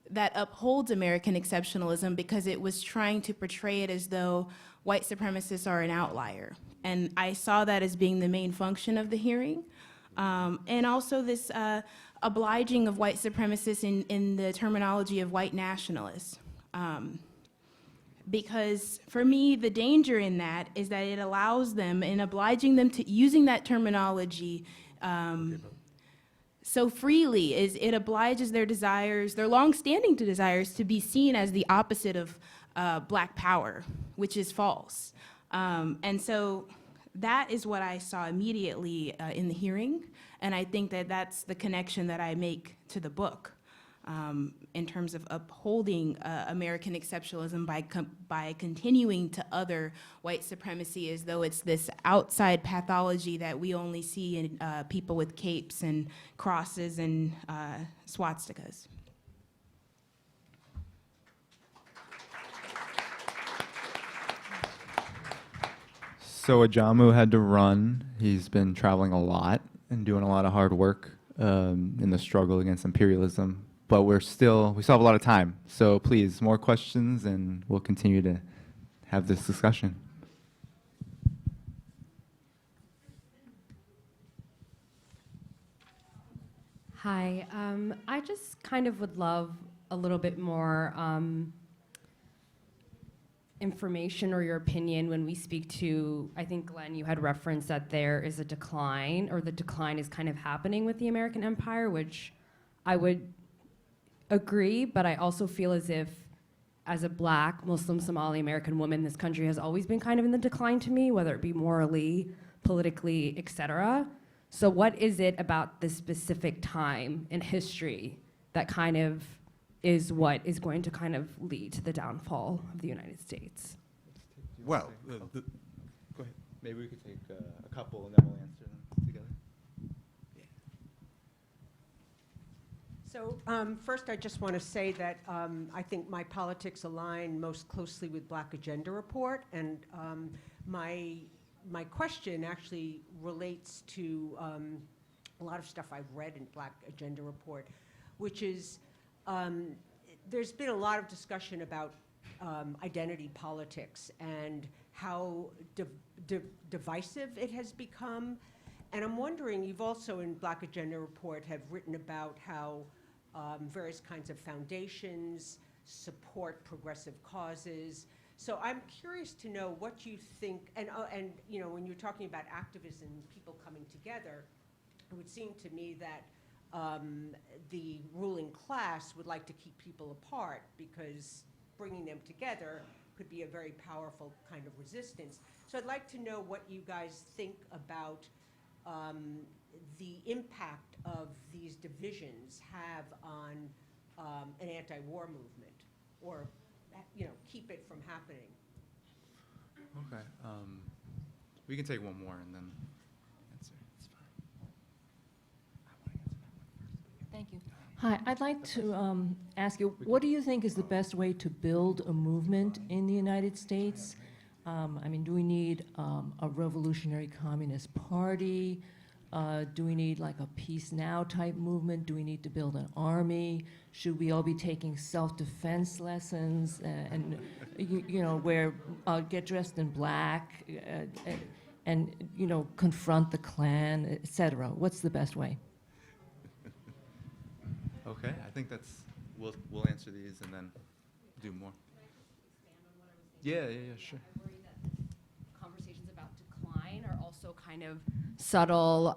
that upholds American exceptionalism because it was trying to portray it as though white supremacists are an outlier. And I saw that as being the main function of the hearing. And also this obliging of white supremacists in the terminology of white nationalists. Because for me, the danger in that is that it allows them, in obliging them to using that terminology so freely, is it obliges their desires, their long-standing desires, to be seen as the opposite of black power, which is false. And so that is what I saw immediately in the hearing, and I think that that's the connection that I make to the book in terms of upholding American exceptionalism by continuing to other white supremacy as though it's this outside pathology that we only see in people with capes and crosses and swastikas. So Ajamu had to run. He's been traveling a lot and doing a lot of hard work in the struggle against imperialism. But we still have a lot of time. So please, more questions, and we'll continue to have this discussion. Hi, I just kind of would love a little bit more information or your opinion when we speak to, I think, Glenn, you had referenced that there is a decline, or the decline is kind of happening with the American empire, which I would agree, but I also feel as if, as a Black, Muslim, Somali American woman, this country has always been kind of in the decline to me, whether it be morally, politically, etc. So what is it about this specific time in history that kind of is what is going to kind of lead to the downfall of the United States? Well, go ahead. Maybe we could take a couple and then we'll answer them together. So first, I just want to say that I think my politics align most closely with Black Agenda Report, and my question actually relates to a lot of stuff I've read in Black Agenda Report, which is there's been a lot of discussion about identity politics and how divisive it has become. And I'm wondering, you've also in Black Agenda Report have written about how various kinds of foundations support progressive causes. So I'm curious to know what you think, and you know, when you're talking about activism, people coming together, it would seem to me that the ruling class would like to keep people apart because bringing them together could be a very powerful kind of resistance. So I'd like to know what you guys think about the impact of these divisions have on an anti-war movement, or keep it from happening. Okay. We can take one more and then answer. It's fine. Thank you. Hi, I'd like to ask you, what do you think is the best way to build a movement in the United States? I mean, do we need a revolutionary communist party? Do we need like a peace now type movement? Do we need to build an army? Should we all be taking self-defense lessons and where get dressed in black and confront the Klan, etc.? What's the best way? Okay, I think we'll answer these and then do more. Yeah, sure. I worry that conversations about decline are also kind of subtle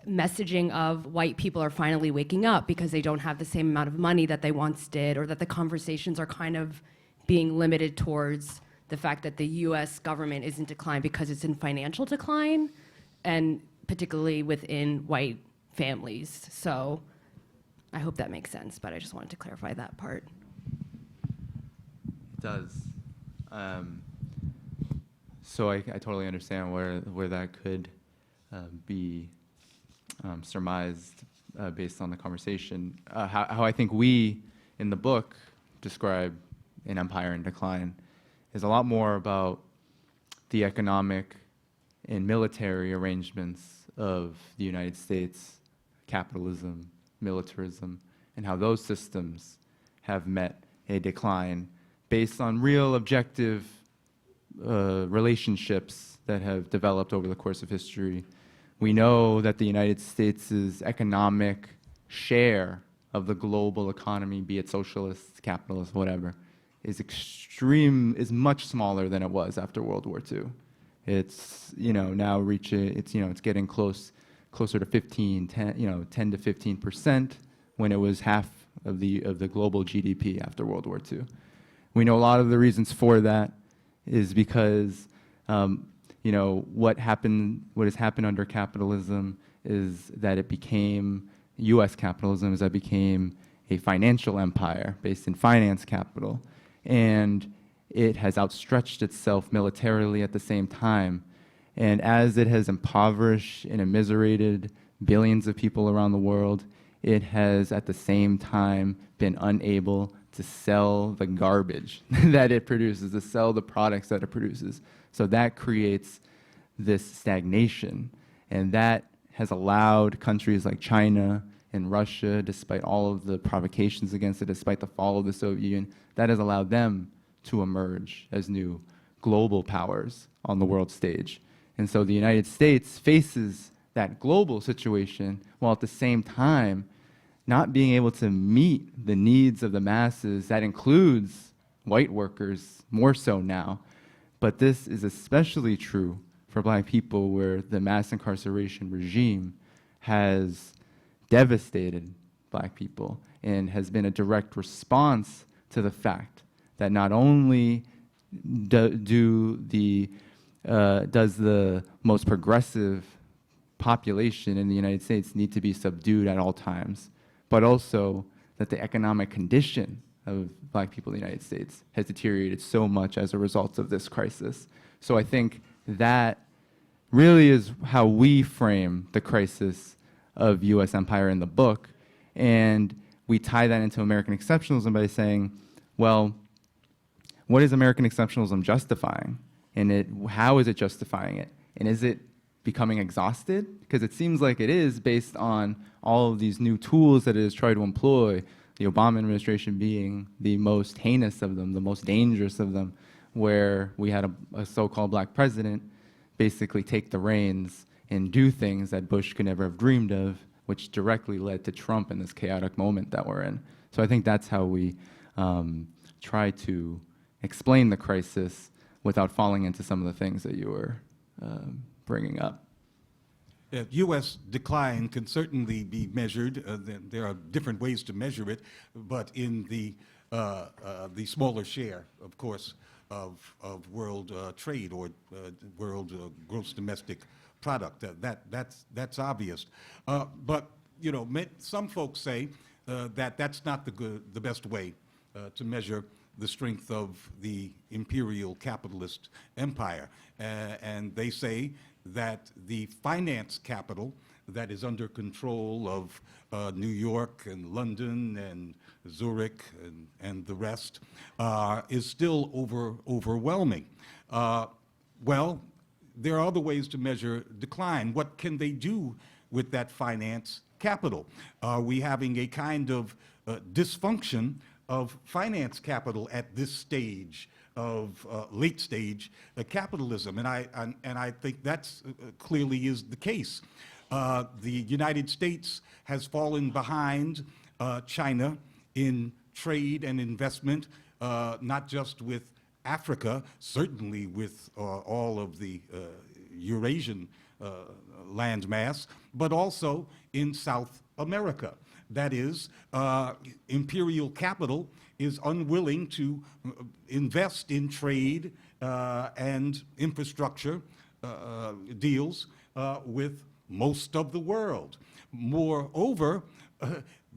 messaging of white people are finally waking up because they don't have the same amount of money that they once did, or that the conversations are kind of being limited towards the fact that the US government is in decline because it's in financial decline, and particularly within white families. So I hope that makes sense, but I just wanted to clarify that part. It does. So I totally understand where that could be surmised based on the conversation. How I think we, in the book, describe an empire in decline is a lot more about the economic and military arrangements of the United States, capitalism, militarism, and how those systems have met a decline based on real objective relationships that have developed over the course of history. We know that the United States' economic share of the global economy, be it socialist, capitalist, whatever, is much smaller than it was after World War II. It's now reaching, it's getting closer to 10 to 15% when it was half of the global GDP after World War II. We know a lot of the reasons for that is because what has happened under capitalism is that it became U.S. capitalism is that it became a financial empire based in finance capital, and it has outstretched itself militarily at the same time. And as it has impoverished and immiserated billions of people around the world, it has at the same time been unable to sell the garbage that it produces, to sell the products that it produces. So that creates this stagnation, and that has allowed countries like China and Russia, despite all of the provocations against it, despite the fall of the Soviet Union, that has allowed them to emerge as new global powers on the world stage. And so the United States faces that global situation while at the same time not being able to meet the needs of the masses. That includes white workers more so now. But this is especially true for Black people, where the mass incarceration regime has devastated Black people and has been a direct response to the fact that not only does the most progressive population in the United States need to be subdued at all times, but also that the economic condition of Black people in the United States has deteriorated so much as a result of this crisis. So I think that really is how we frame the crisis of U.S. empire in the book. And we tie that into American exceptionalism by saying, well, what is American exceptionalism justifying? And how is it justifying it? And is it becoming exhausted? Because it seems like it is, based on all of these new tools that it has tried to employ, the Obama administration being the most heinous of them, the most dangerous of them, where we had a so-called Black president basically take the reins and do things that Bush could never have dreamed of, which directly led to Trump in this chaotic moment that we're in. So I think that's how we try to explain the crisis without falling into some of the things that you were bringing up. U.S. decline can certainly be measured. There are different ways to measure it, but in the smaller share, of course, of world trade or world gross domestic product. That's obvious. But some folks say that that's not the best way to measure the strength of the imperial capitalist empire. And they say that the finance capital that is under control of New York and London and Zurich and the rest is still overwhelming. Well, there are other ways to measure decline. What can they do with that finance capital? Are we having a kind of dysfunction of finance capital at this stage of late stage capitalism? And I think that's clearly is the case. The United States has fallen behind China in trade and investment, not just with Africa, certainly with all of the Eurasian landmass, but also in South America. That is, imperial capital is unwilling to invest in trade and infrastructure deals with most of the world. Moreover,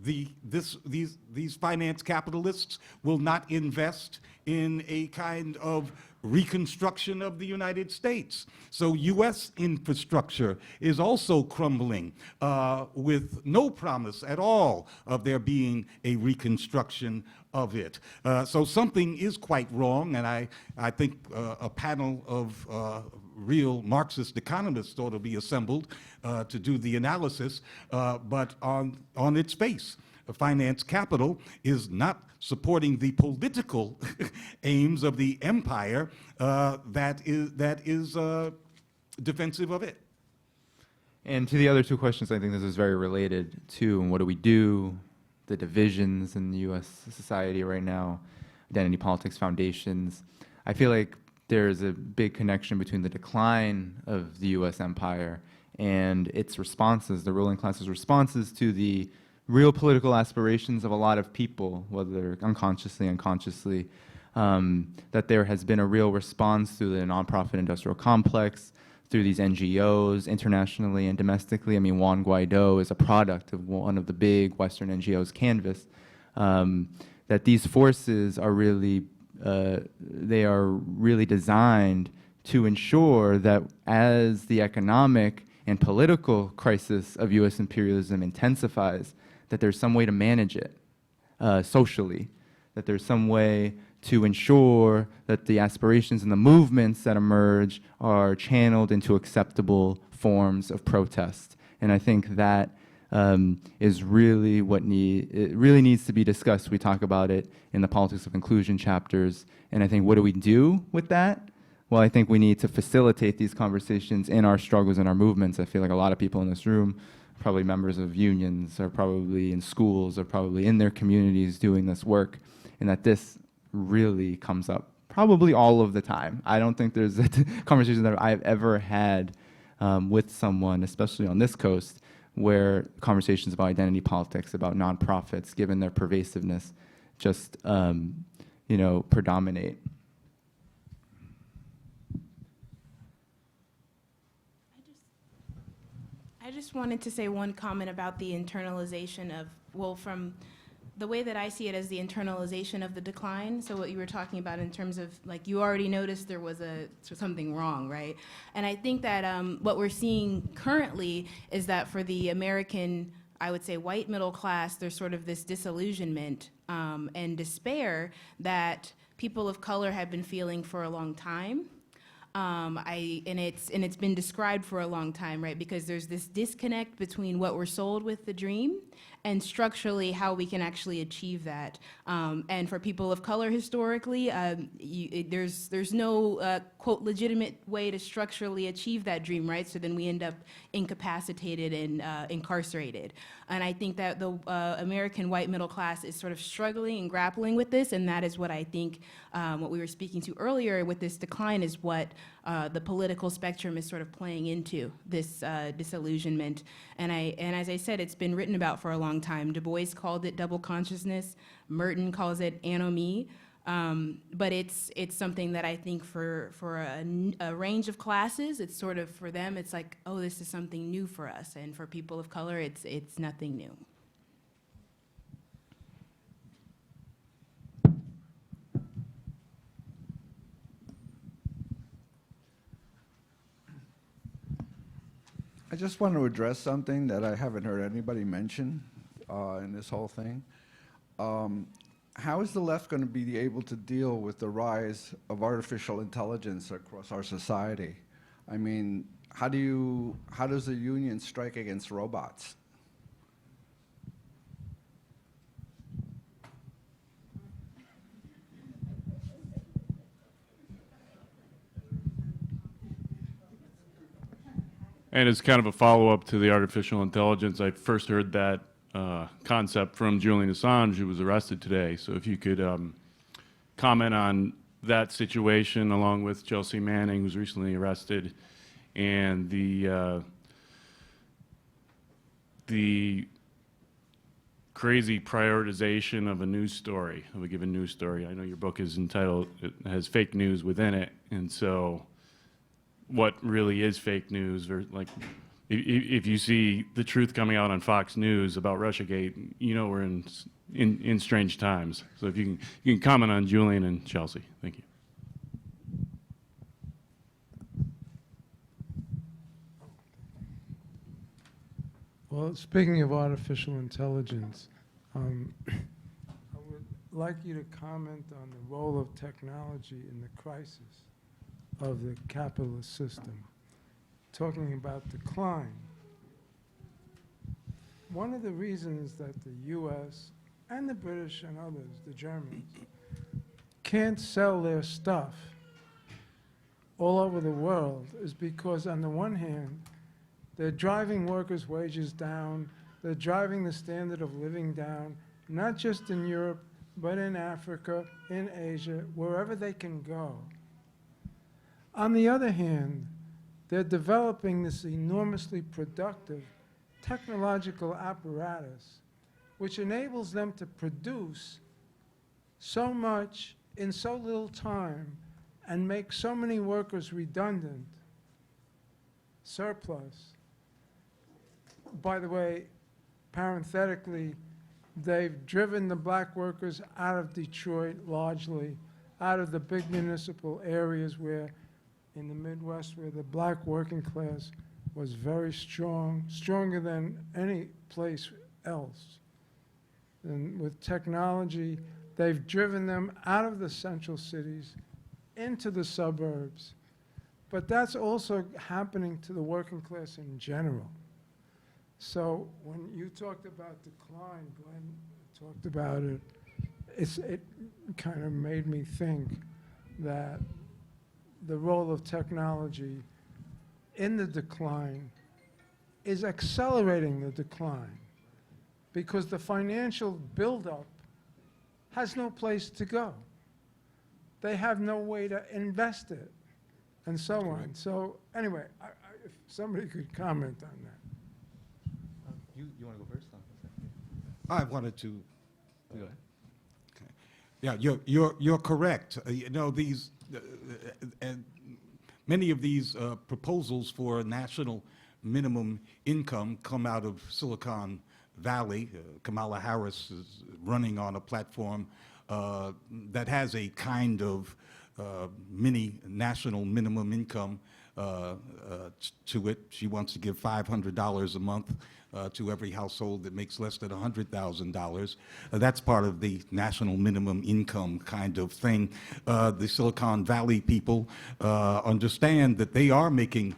these finance capitalists will not invest in a kind of reconstruction of the United States. So U.S. infrastructure is also crumbling with no promise at all of there being a reconstruction of it. So something is quite wrong, and I think a panel of real Marxist economists ought to be assembled to do the analysis, but on its face, finance capital is not supporting the political aims of the empire that is defensive of it. And to the other two questions, I think this is very related to what do we do, the divisions in the U.S. society right now, identity politics foundations. I feel like there's a big connection between the decline of the U.S. empire and its responses, the ruling class's responses to the real political aspirations of a lot of people, whether unconsciously, unconsciously, that there has been a real response through the nonprofit industrial complex, through these NGOs, internationally and domestically. I mean, Juan Guaido is a product of one of the big Western NGOs' canvas, that these forces are really, they are really designed to ensure that as the economic and political crisis of U.S. imperialism intensifies, that there's some way to manage it socially, that there's some way to ensure that the aspirations and the movements that emerge are channeled into acceptable forms of protest. And I think that is really what it really needs to be discussed. We talk about it in the Politics of Inclusion chapters. And I think, what do we do with that? Well, I think we need to facilitate these conversations in our struggles and our movements. I feel like a lot of people in this room, probably members of unions, are probably in schools, are probably in their communities doing this work, and that this really comes up probably all of the time. I don't think there's a conversation that I've ever had with someone, especially on this coast, where conversations about identity politics, about nonprofits, given their pervasiveness, just predominate. I just wanted to say one comment about the internalization of, well, from the way that I see it as the internalization of the decline. So what you were talking about in terms of, like, you already noticed there was something wrong, right? And I think that what we're seeing currently is that for the American, I would say, white middle class, there's sort of this disillusionment and despair that people of color have been feeling for a long time. And it's been described for a long time, right? Because there's this disconnect between what we're sold with the dream and structurally how we can actually achieve that. And for people of color historically, there's no quote legitimate way to structurally achieve that dream, right? So then we end up incapacitated and incarcerated. And I think that the American white middle class is sort of struggling and grappling with this, and that is what I think what we were speaking to earlier with this decline is what the political spectrum is sort of playing into, this disillusionment. And as I said, it's been written about for a long time. Du Bois called it double consciousness. Merton calls it anomie. But it's something that I think for a range of classes, it's sort of, for them, it's like, oh, this is something new for us. And for people of color, it's nothing new. I just want to address something that I haven't heard anybody mention in this whole thing. How is the left going to be able to deal with the rise of artificial intelligence across our society? I mean, how does the union strike against robots? And as kind of a follow-up to the artificial intelligence, I first heard that concept from Julian Assange, who was arrested today. So if you could comment on that situation, along with Chelsea Manning, who's recently arrested, and the crazy prioritization of a news story, of a given news story. I know your book is entitled, it has fake news within it, and so what really is fake news, or like, if you see the truth coming out on Fox News about Russiagate, you know we're in strange times. So if you can comment on Julian and Chelsea. Thank you. Well, speaking of artificial intelligence, I would like you to comment on the role of technology in the crisis of the capitalist system. Talking about decline, one of the reasons that the US and the British and others, the Germans, can't sell their stuff all over the world is because, on the one hand, they're driving workers' wages down, they're driving the standard of living down, not just in Europe, but in Africa, in Asia, wherever they can go. On the other hand, they're developing this enormously productive technological apparatus which enables them to produce so much in so little time and make so many workers redundant, surplus. By the way, parenthetically, they've driven the black workers out of Detroit largely, out of the big municipal areas where, in the Midwest, where the black working class was very strong, stronger than any place else. And with technology, they've driven them out of the central cities into the suburbs. But that's also happening to the working class in general. So when you talked about decline, Glenn talked about it, it kind of made me think that the role of technology in the decline is accelerating the decline because the financial buildup has no place to go. They have no way to invest it, and so on. So anyway, if somebody could comment on that. You want to go first? I wanted to. Go ahead. Okay. Yeah, you're correct. You know, these and many of these proposals for a national minimum income come out of Silicon Valley. Kamala Harris is running on a platform that has a kind of mini national minimum income to it. She wants to give $500 a month to every household that makes less than $100,000. That's part of the national minimum income kind of thing. The Silicon Valley people understand that they are making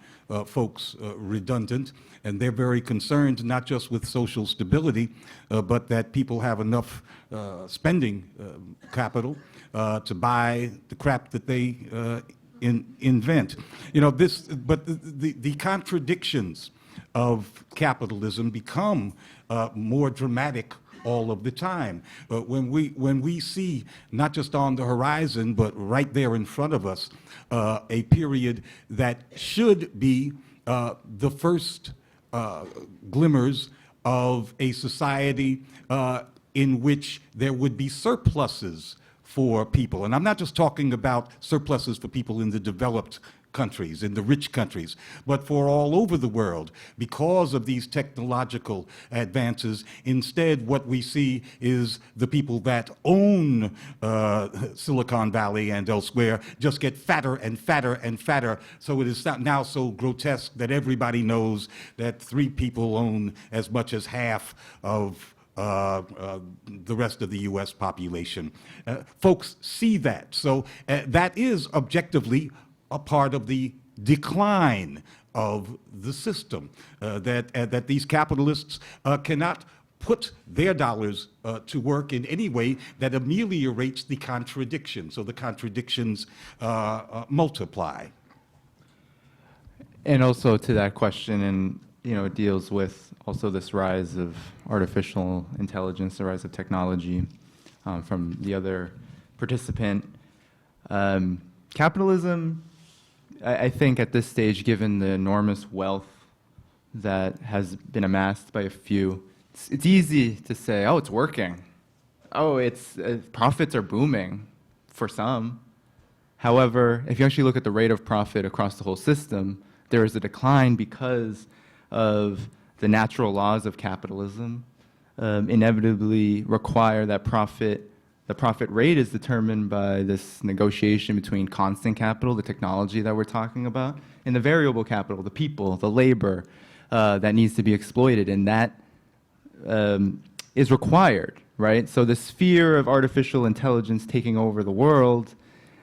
folks redundant, and they're very concerned not just with social stability, but that people have enough spending capital to buy the crap that they invent. You know, but the contradictions of capitalism become more dramatic all of the time. When we see, not just on the horizon, but right there in front of us, a period that should be the first glimmers of a society in which there would be surpluses for people. And I'm not just talking about surpluses for people in the developed countries, in the rich countries, but for all over the world. Because of these technological advances, instead what we see is the people that own Silicon Valley and elsewhere just get fatter and fatter and fatter. So it is now so grotesque that everybody knows that 3 people own as much as half of the rest of the U.S. population. Folks see that. So that is objectively a part of the decline of the system, that these capitalists cannot put their dollars to work in any way that ameliorates the contradiction. So the contradictions multiply. And also to that question, and it deals with also this rise of artificial intelligence, the rise of technology from the other participant. Capitalism, I think at this stage, given the enormous wealth that has been amassed by a few, it's easy to say, oh, it's working. Oh, it's profits are booming for some. However, if you actually look at the rate of profit across the whole system, there is a decline because of the natural laws of capitalism inevitably require that the profit rate is determined by this negotiation between constant capital, the technology that we're talking about, and the variable capital, the people, the labor that needs to be exploited, and that is required, right? So the sphere of artificial intelligence taking over the world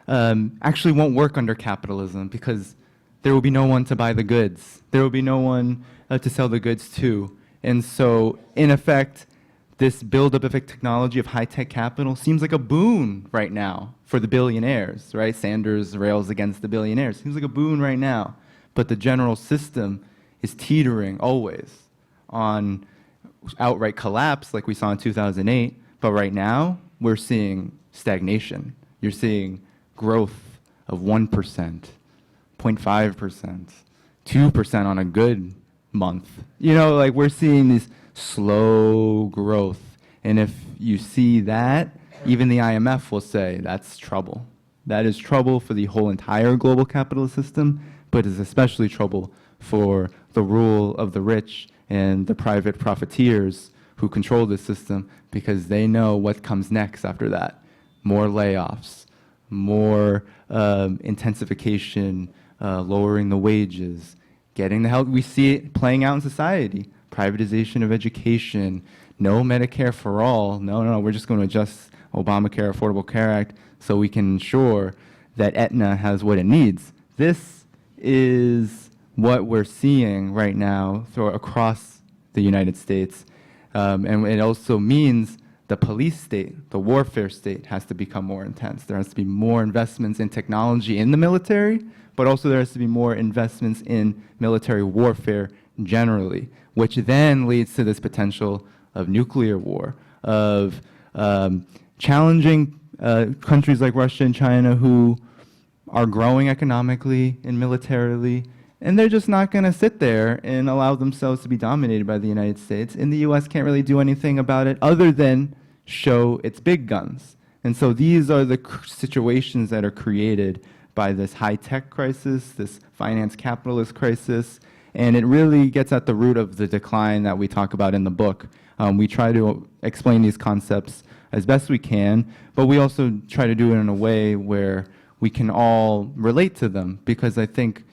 actually won't work under capitalism because there will be no one to buy the goods. There will be no one to sell the goods to. And so, in effect, this buildup of technology of high-tech capital seems like a boon right now for the billionaires, right? Sanders rails against the billionaires. Seems like a boon right now. But the general system is teetering always on outright collapse like we saw in 2008. But right now, we're seeing stagnation. You're seeing growth of 1%, 0.5%, 2% on a good month. You know, like we're seeing this slow growth. And if you see that, even the IMF will say that's trouble. That is trouble for the whole entire global capitalist system, but is especially trouble for the rule of the rich and the private profiteers who control the system because they know what comes next after that. More layoffs, more intensification, lowering the wages, getting the help. We see it playing out in society. Privatization of education, no Medicare for all. No, we're just going to adjust Obamacare, Affordable Care Act, so we can ensure that Aetna has what it needs. This is what we're seeing right now across the United States. And it also means the police state, the warfare state, has to become more intense. There has to be more investments in technology in the military, but also there has to be more investments in military warfare generally, which then leads to this potential of nuclear war, of challenging countries like Russia and China who are growing economically and militarily, and they're just not going to sit there and allow themselves to be dominated by the United States. And the U.S. can't really do anything about it other than show its big guns. And so these are the situations that are created by this high-tech crisis, this finance capitalist crisis, and it really gets at the root of the decline that we talk about in the book. We try to explain these concepts as best we can, but we also try to do it in a way where we can all relate to them, because I think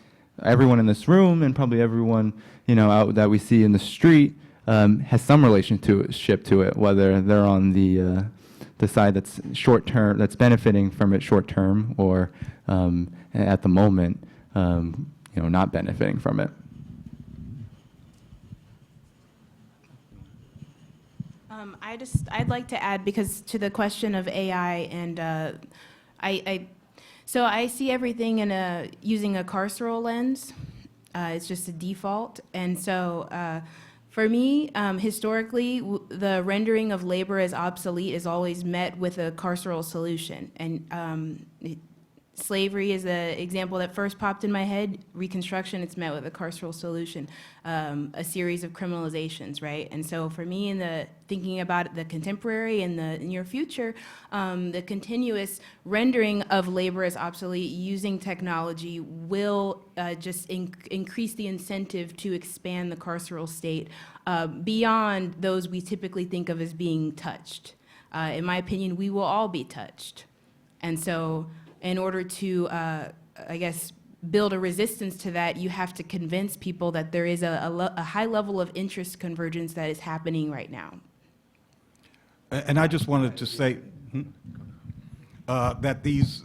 everyone in this room and probably everyone out that we see in the street has some relationship to it, whether they're on the side that's short term, that's benefiting from it short term, or at the moment, not benefiting from it. I'd like to add, because to the question of AI, and so I see everything in using a carceral lens. It's just a default, and so for me, historically, the rendering of labor as obsolete is always met with a carceral solution, and slavery is the example that first popped in my head. Reconstruction, it's met with a carceral solution, a series of criminalizations, right? And so for me, in the thinking about the contemporary and the near future, the continuous rendering of labor as obsolete using technology will just increase the incentive to expand the carceral state beyond those we typically think of as being touched. In my opinion, we will all be touched. And so in order to, build a resistance to that, you have to convince people that there is a high level of interest convergence that is happening right now. And I just wanted to say that these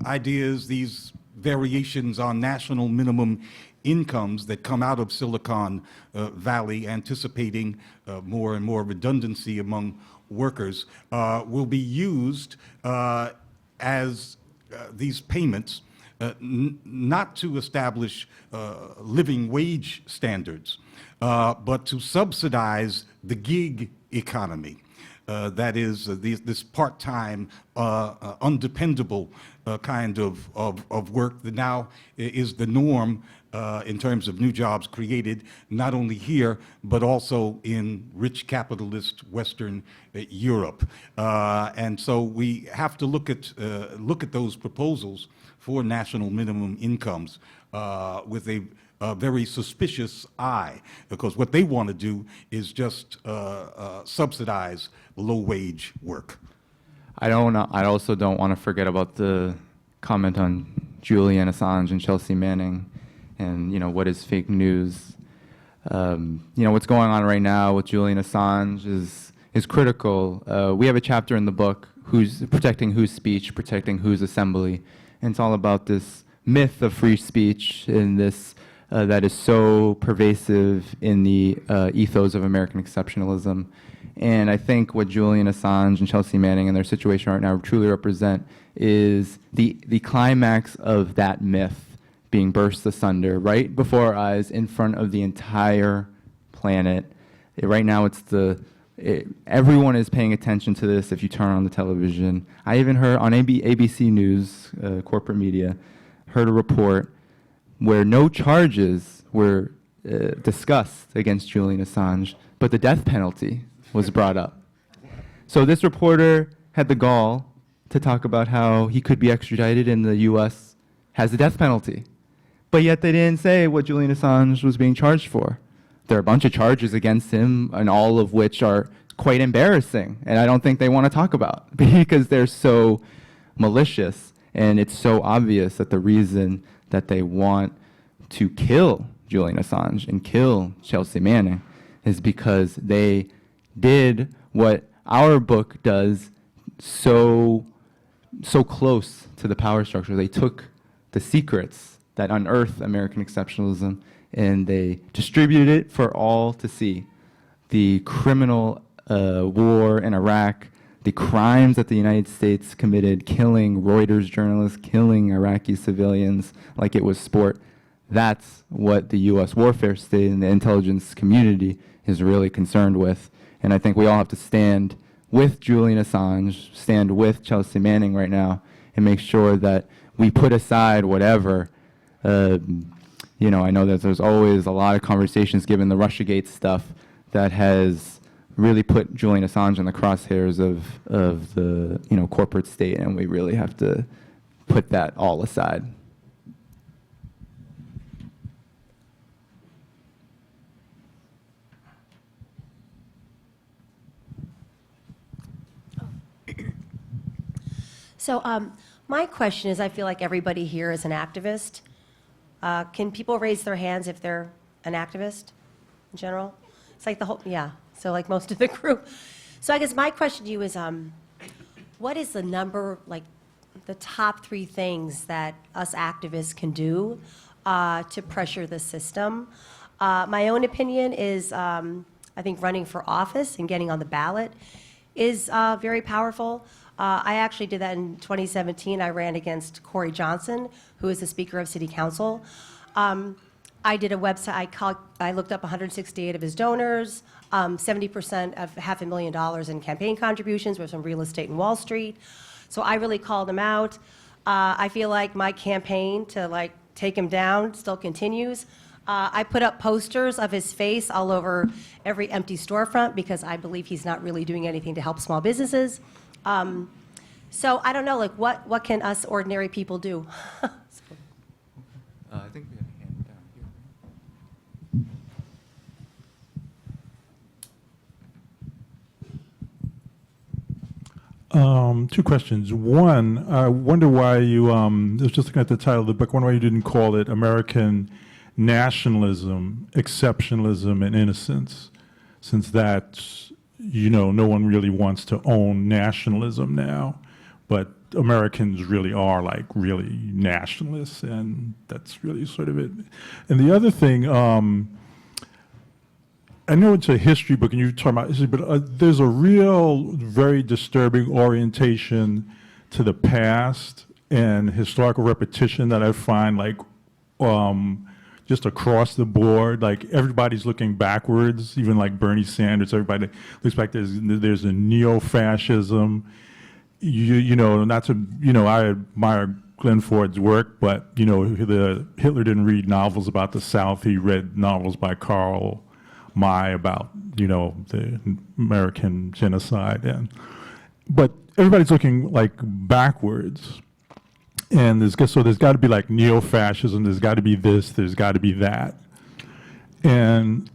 ideas, these variations on national minimum incomes that come out of Silicon Valley, anticipating more and more redundancy among workers, will be used as these payments not to establish living wage standards, but to subsidize the gig economy. That is, this part-time, undependable kind of work that now is the norm in terms of new jobs created, not only here, but also in rich capitalist Western Europe. And so we have to look at those proposals for national minimum incomes with a very suspicious eye, because what they want to do is just subsidize low-wage work. I also don't want to forget about the comment on Julian Assange and Chelsea Manning, and what is fake news. What's going on right now with Julian Assange is critical. We have a chapter in the book, who's protecting whose speech, protecting whose assembly, and it's all about this myth of free speech and this that is so pervasive in the ethos of American exceptionalism. And I think what Julian Assange and Chelsea Manning and their situation right now truly represent is the climax of that myth being burst asunder right before our eyes in front of the entire planet. Right now everyone is paying attention to this if you turn on the television. I even heard on ABC News, corporate media, heard a report where no charges were discussed against Julian Assange, but the death penalty was brought up. So this reporter had the gall to talk about how he could be extradited and the U.S. has the death penalty. But yet they didn't say what Julian Assange was being charged for. There are a bunch of charges against him, and all of which are quite embarrassing, and I don't think they want to talk about because they're so malicious, and it's so obvious that the reason that they want to kill Julian Assange and kill Chelsea Manning is because they did what our book does so close to the power structure. They took the secrets that unearth American exceptionalism and they distributed it for all to see. The criminal war in Iraq, the crimes that the United States committed, killing Reuters journalists, killing Iraqi civilians like it was sport. That's what the U.S. warfare state and the intelligence community is really concerned with. And I think we all have to stand with Julian Assange, stand with Chelsea Manning right now, and make sure that we put aside whatever. I know that there's always a lot of conversations given the Russiagate stuff that has really put Julian Assange in the crosshairs of the corporate state, and we really have to put that all aside. So my question is, I feel like everybody here is an activist. Can people raise their hands if they're an activist in general? It's like the whole, yeah, so like most of the group. So I guess my question to you is, what is the number, like the top 3 things that us activists can do to pressure the system? My own opinion is, I think running for office and getting on the ballot is very powerful. I actually did that in 2017. I ran against Corey Johnson, who is the Speaker of City Council. I did a website. I looked up 168 of his donors, 70% of $500,000 in campaign contributions were from real estate and Wall Street. So I really called him out. I feel like my campaign to take him down still continues. I put up posters of his face all over every empty storefront because I believe he's not really doing anything to help small businesses. So I don't know, what can us ordinary people do? I think we have a hand down here. 2 questions. One, I wonder why you, I was just looking at the title of the book, I wonder why you didn't call it American Nationalism, Exceptionalism, and Innocence, since that's, no one really wants to own nationalism now, but Americans really are really nationalists, and that's really sort of it. And the other thing, I know it's a history book and you're talking about history, but there's a real, very disturbing orientation to the past and historical repetition that I find just across the board. Like everybody's looking backwards, even like Bernie Sanders. Everybody looks like there's a neo-fascism. You know, not to, you know, I admire Glen Ford's work, but you know, Hitler didn't read novels about the South. He read novels by Karl May about, you know, the American genocide. But everybody's looking like backwards. And there's got to be like neo-fascism, there's got to be this, there's got to be that. And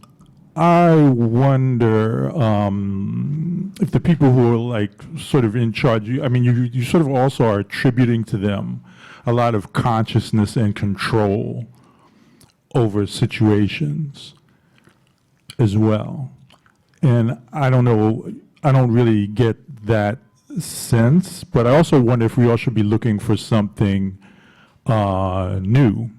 I wonder if the people who are like sort of in charge, I mean, you sort of also are attributing to them a lot of consciousness and control over situations as well. And I don't know, I don't really get that sense, but I also wonder if we all should be looking for something new,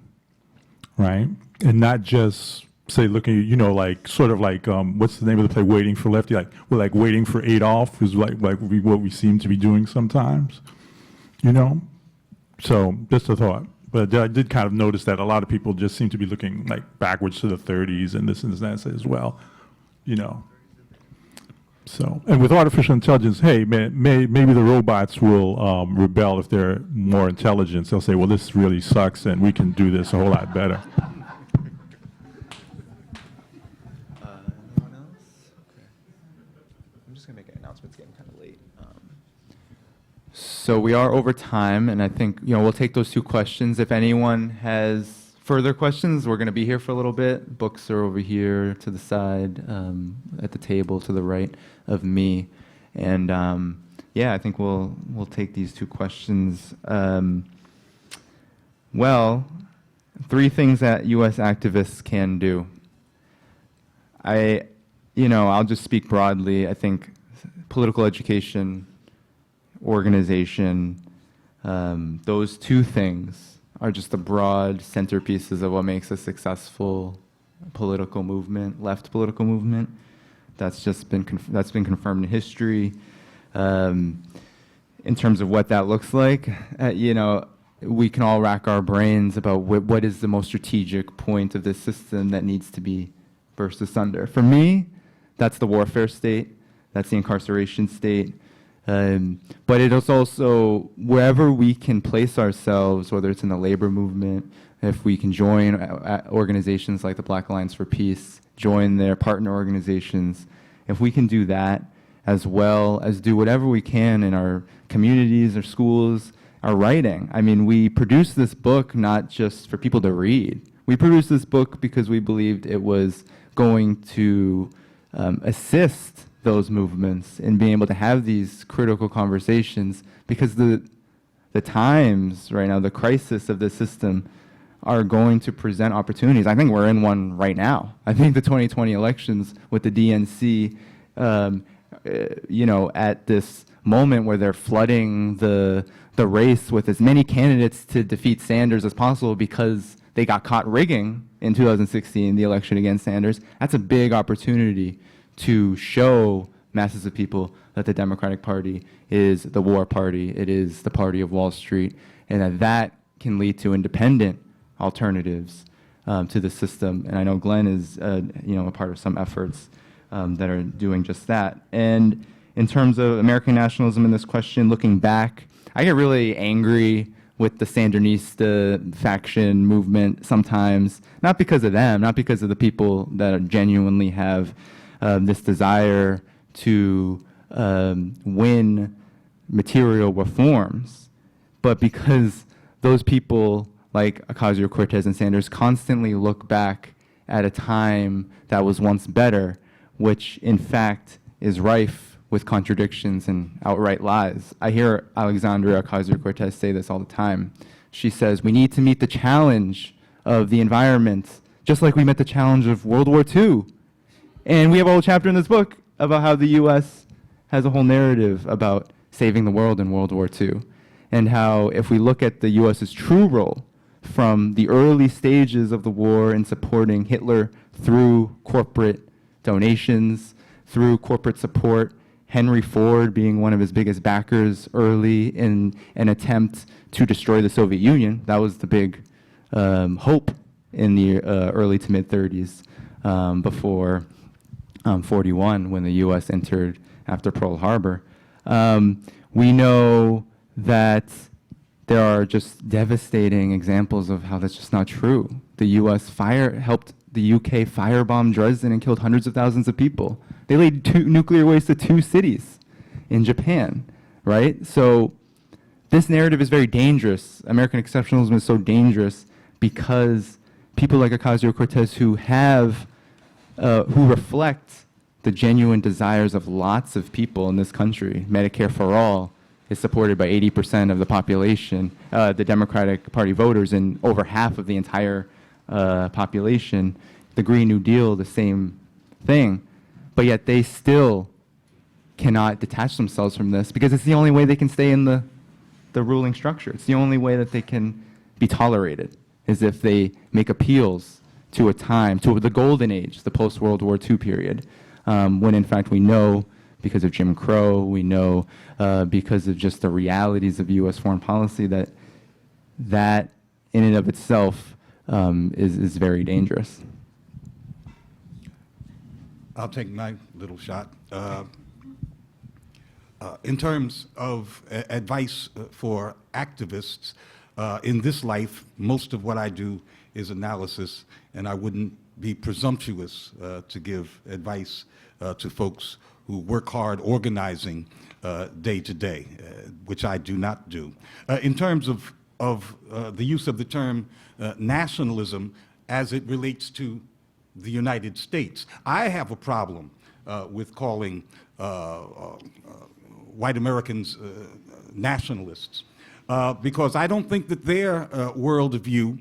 right? And not just say looking, you know, like sort of like what's the name of the play, Waiting for Lefty? Like we're like waiting for Adolf is like what we seem to be doing sometimes, you know. So just a thought. But I did kind of notice that a lot of people just seem to be looking like backwards to the 30s and this and that as well, you know. So, and with artificial intelligence, hey, maybe the robots will rebel if they're more intelligent. They'll say, well, this really sucks and we can do this a whole lot better. Anyone else? Okay. I'm just going to make an announcement. It's getting kind of late. So we are over time, and I think, you know, we'll take those two questions. If anyone has further questions, we're going to be here for a little bit. Books are over here to the side, at the table to the right of me. And yeah, I think we'll take these two questions. Well, 3 things that U.S. activists can do. I'll just speak broadly. I think political education, organization, those 2 things are just the broad centerpieces of what makes a successful political movement, left political movement. That's just been confirmed in history. In terms of what that looks like, we can all rack our brains about what is the most strategic point of this system that needs to be burst asunder. For me, that's the warfare state, that's the incarceration state. But it is also wherever we can place ourselves, whether it's in the labor movement, if we can join organizations like the Black Alliance for Peace, join their partner organizations, if we can do that, as well as do whatever we can in our communities, our schools, our writing. I mean, we produced this book not just for people to read. We produced this book because we believed it was going to assist those movements in being able to have these critical conversations, because the times right now, the crisis of the system, are going to present opportunities. I think we're in one right now. I think the 2020 elections with the DNC, at this moment where they're flooding the race with as many candidates to defeat Sanders as possible because they got caught rigging in 2016, the election against Sanders. That's a big opportunity to show masses of people that the Democratic Party is the war party, it is the party of Wall Street, and that can lead to independent alternatives to the system. And I know Glen is a part of some efforts that are doing just that. And in terms of American nationalism in this question, looking back, I get really angry with the Sandinista faction movement sometimes, not because of them, not because of the people that genuinely have this desire to win material reforms, but because those people like Ocasio-Cortez and Sanders constantly look back at a time that was once better, which in fact is rife with contradictions and outright lies. I hear Alexandria Ocasio-Cortez say this all the time. She says, we need to meet the challenge of the environment, just like we met the challenge of World War II. And we have a whole chapter in this book about how the U.S. has a whole narrative about saving the world in World War II, and how if we look at the U.S.'s true role from the early stages of the war in supporting Hitler through corporate donations, through corporate support, Henry Ford being one of his biggest backers early in an attempt to destroy the Soviet Union. That was the big hope in the early to mid 30s, before 41, when the U.S. entered after Pearl Harbor. We know that there are just devastating examples of how that's just not true. The U.S. helped the UK firebomb Dresden and killed hundreds of thousands of people. They laid nuclear waste to 2 cities in Japan, right? So this narrative is very dangerous. American exceptionalism is so dangerous because people like Ocasio-Cortez who reflect the genuine desires of lots of people in this country. Medicare for all is supported by 80% of the population, the Democratic Party voters, and over half of the entire population. The Green New Deal, the same thing. But yet they still cannot detach themselves from this because it's the only way they can stay in the ruling structure. It's the only way that they can be tolerated, is if they make appeals to a time, to the golden age, the post-World War II period, when in fact we know, because of Jim Crow, we know because of just the realities of U.S. foreign policy, that in and of itself is very dangerous. I'll take my little shot. In terms of advice for activists, in this life, most of what I do is analysis, and I wouldn't be presumptuous to give advice to folks who work hard organizing day to day, which I do not do. In terms of the use of the term nationalism as it relates to the United States, I have a problem with calling white Americans nationalists, because I don't think that their worldview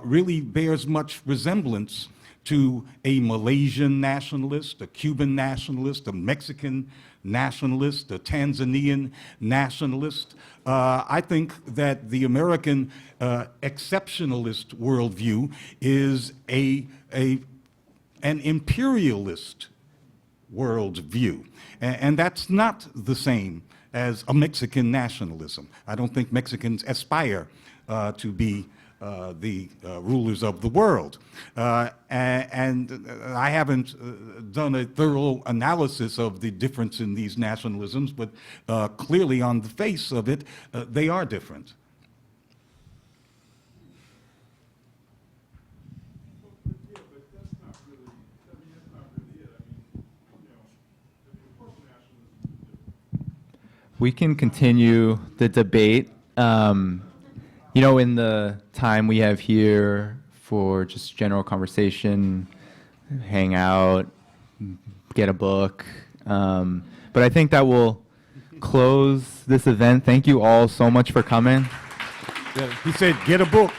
really bears much resemblance to a Malaysian nationalist, a Cuban nationalist, a Mexican nationalist, a Tanzanian nationalist. I think that the American exceptionalist worldview is an imperialist worldview. And that's not the same as a Mexican nationalism. I don't think Mexicans aspire to be the rulers of the world. And I haven't done a thorough analysis of the difference in these nationalisms, but clearly on the face of it, they are different. We can continue the debate. You know, in the time we have here for just general conversation, hang out, get a book. But I think that will close this event. Thank you all so much for coming. Yeah, he said, get a book.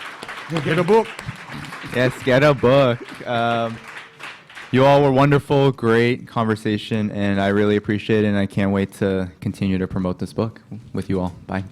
Get a book. Yes, get a book. You all were wonderful, great conversation, and I really appreciate it, and I can't wait to continue to promote this book with you all. Bye.